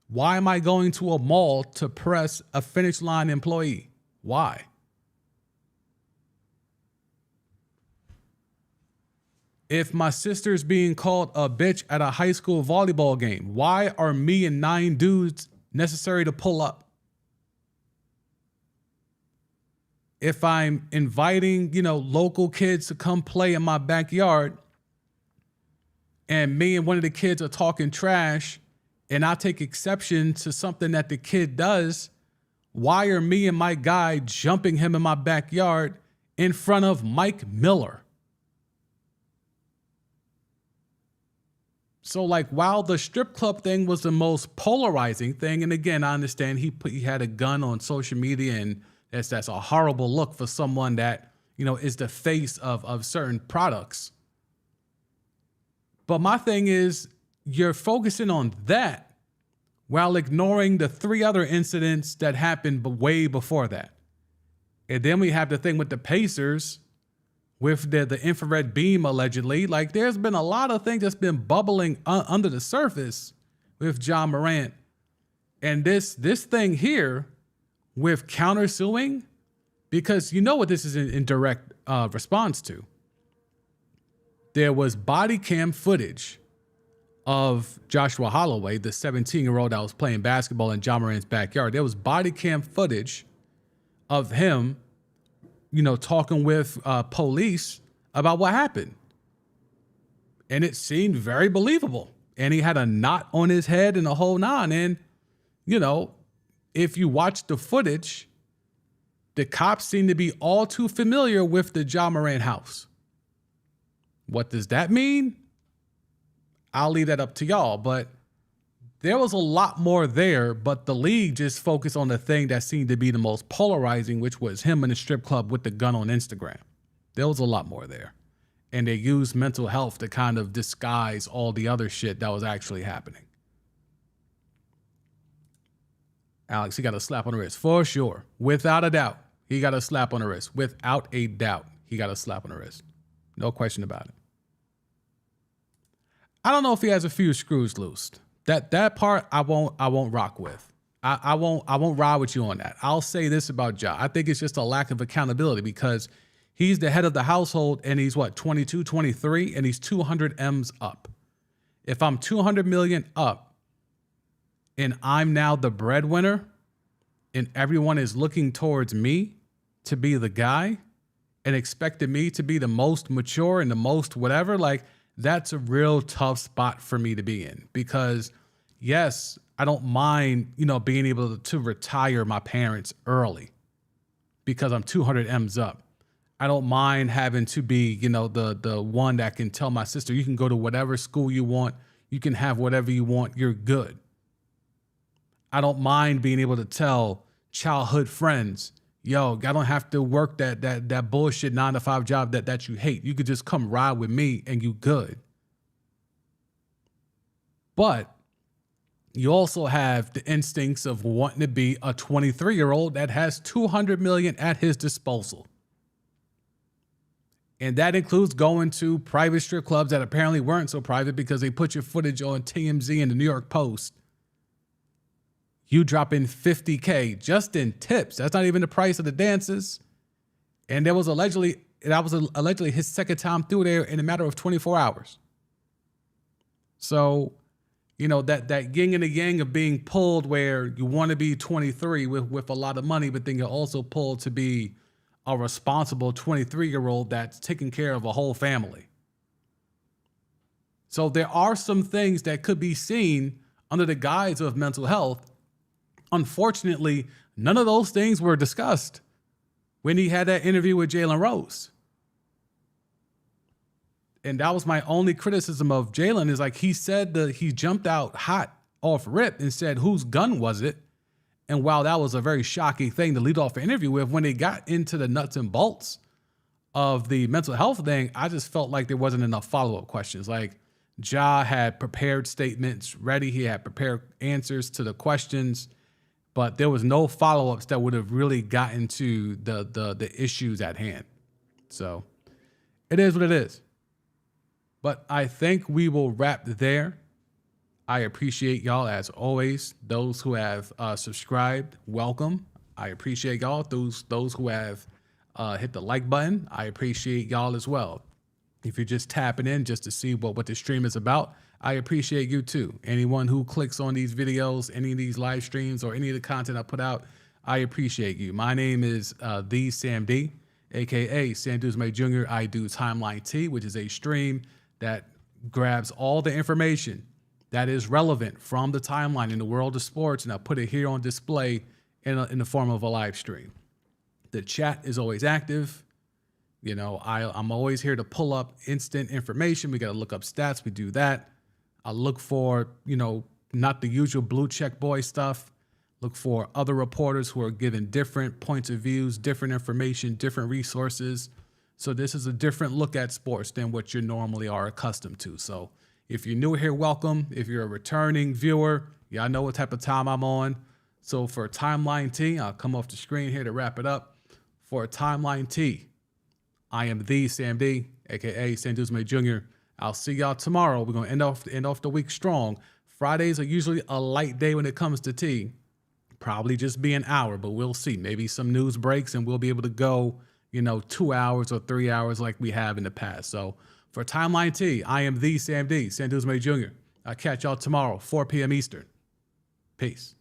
Why am I going to a mall to press a finish line employee? Why? If my sister's being called a bitch at a high school volleyball game, why are me and 9 dudes necessary to pull up? If I'm inviting, local kids to come play in my backyard, and me and one of the kids are talking trash, and I take exception to something that the kid does, why are me and my guy jumping him in my backyard in front of Mike Miller? So, like, while the strip club thing was the most polarizing thing, and again, I understand he had a gun on social media, and that's a horrible look for someone that, is the face of certain products. But my thing is, you're focusing on that while ignoring the 3 other incidents that happened way before that. And then we have the thing with the Pacers, with the infrared beam, allegedly. Like, there's been a lot of things that's been bubbling under the surface with Ja Morant. And this thing here with countersuing, because you know what this is in direct response to. There was body cam footage of Joshua Holloway, the 17-year-old that was playing basketball in Ja Morant's backyard. There was body cam footage of him, talking with police about what happened. And it seemed very believable. And he had a knot on his head and a whole 9. And, if you watch the footage, the cops seem to be all too familiar with the Ja Morant house. What does that mean? I'll leave that up to y'all, but there was a lot more there, but the league just focused on the thing that seemed to be the most polarizing, which was him in the strip club with the gun on Instagram. There was a lot more there. And they used mental health to kind of disguise all the other shit that was actually happening. Alex, he got a slap on the wrist, for sure. Without a doubt, he got a slap on the wrist. Without a doubt, he got a slap on the wrist. No question about it. I don't know if he has a few screws loose. That part I won't rock with. I won't ride with you on that. I'll say this about Ja. I think it's just a lack of accountability, because he's the head of the household, and he's 22, 23, and he's 200 M's up. If I'm 200 million up, and I'm now the breadwinner, and everyone is looking towards me to be the guy and expecting me to be the most mature and the most whatever, like, that's a real tough spot for me to be in. Because yes, I don't mind, being able to retire my parents early because I'm 200 M's up. I don't mind having to be, the one that can tell my sister, you can go to whatever school you want. You can have whatever you want. You're good. I don't mind being able to tell childhood friends, yo, I don't have to work that bullshit 9-to-5 job that you hate. You could just come ride with me and you good. But you also have the instincts of wanting to be a 23-year-old that has $200 million at his disposal. And that includes going to private strip clubs that apparently weren't so private because they put your footage on TMZ and the New York Post. You drop in $50K just in tips. That's not even the price of the dances. And that was allegedly his second time through there in a matter of 24 hours. So, you know, that yin and the yang of being pulled where you want to be 23 with a lot of money, but then you're also pulled to be a responsible 23-year-old that's taking care of a whole family. So there are some things that could be seen under the guise of mental health. Unfortunately, none of those things were discussed when he had that interview with Jalen Rose. And that was my only criticism of Jalen is like he said that he jumped out hot off rip and said, whose gun was it? And while that was a very shocking thing to lead off an interview with, when they got into the nuts and bolts of the mental health thing, I just felt like there wasn't enough follow-up questions. Like Ja had prepared statements ready. He had prepared answers to the questions, but there was no follow-ups that would have really gotten to the issues at hand. So it is what it is. But I think we will wrap there. I appreciate y'all as always. Those who have subscribed, welcome. I appreciate y'all. Those who have hit the like button, I appreciate y'all as well. If you're just tapping in just to see what the stream is about, I appreciate you too. Anyone who clicks on these videos, any of these live streams, or any of the content I put out, I appreciate you. My name is The Sam D, aka Sam Duzme Jr. I do Timeline T, which is a stream that grabs all the information that is relevant from the timeline in the world of sports, and I put it here on display in the form of a live stream. The chat is always active. You know, I'm always here to pull up instant information. We got to look up stats. We do that. I look for, you know, not the usual blue check boy stuff. Look for other reporters who are giving different points of views, different information, different resources. So this is a different look at sports than what you normally are accustomed to. So if you're new here, welcome. If you're a returning viewer, y'all know what type of time I'm on. So for Timeline T, I'll come off the screen here to wrap it up. For Timeline T, I am The Sam D, aka Sam Duzme Jr. I'll see y'all tomorrow. We're going to end off the week strong. Fridays are usually a light day when it comes to tea. Probably just be an hour, but we'll see. Maybe some news breaks and we'll be able to go, you know, 2 hours or 3 hours like we have in the past. So for Timeline T, I am The Sam D, Sam Duzme Jr. I'll catch y'all tomorrow, 4 p.m. Eastern. Peace.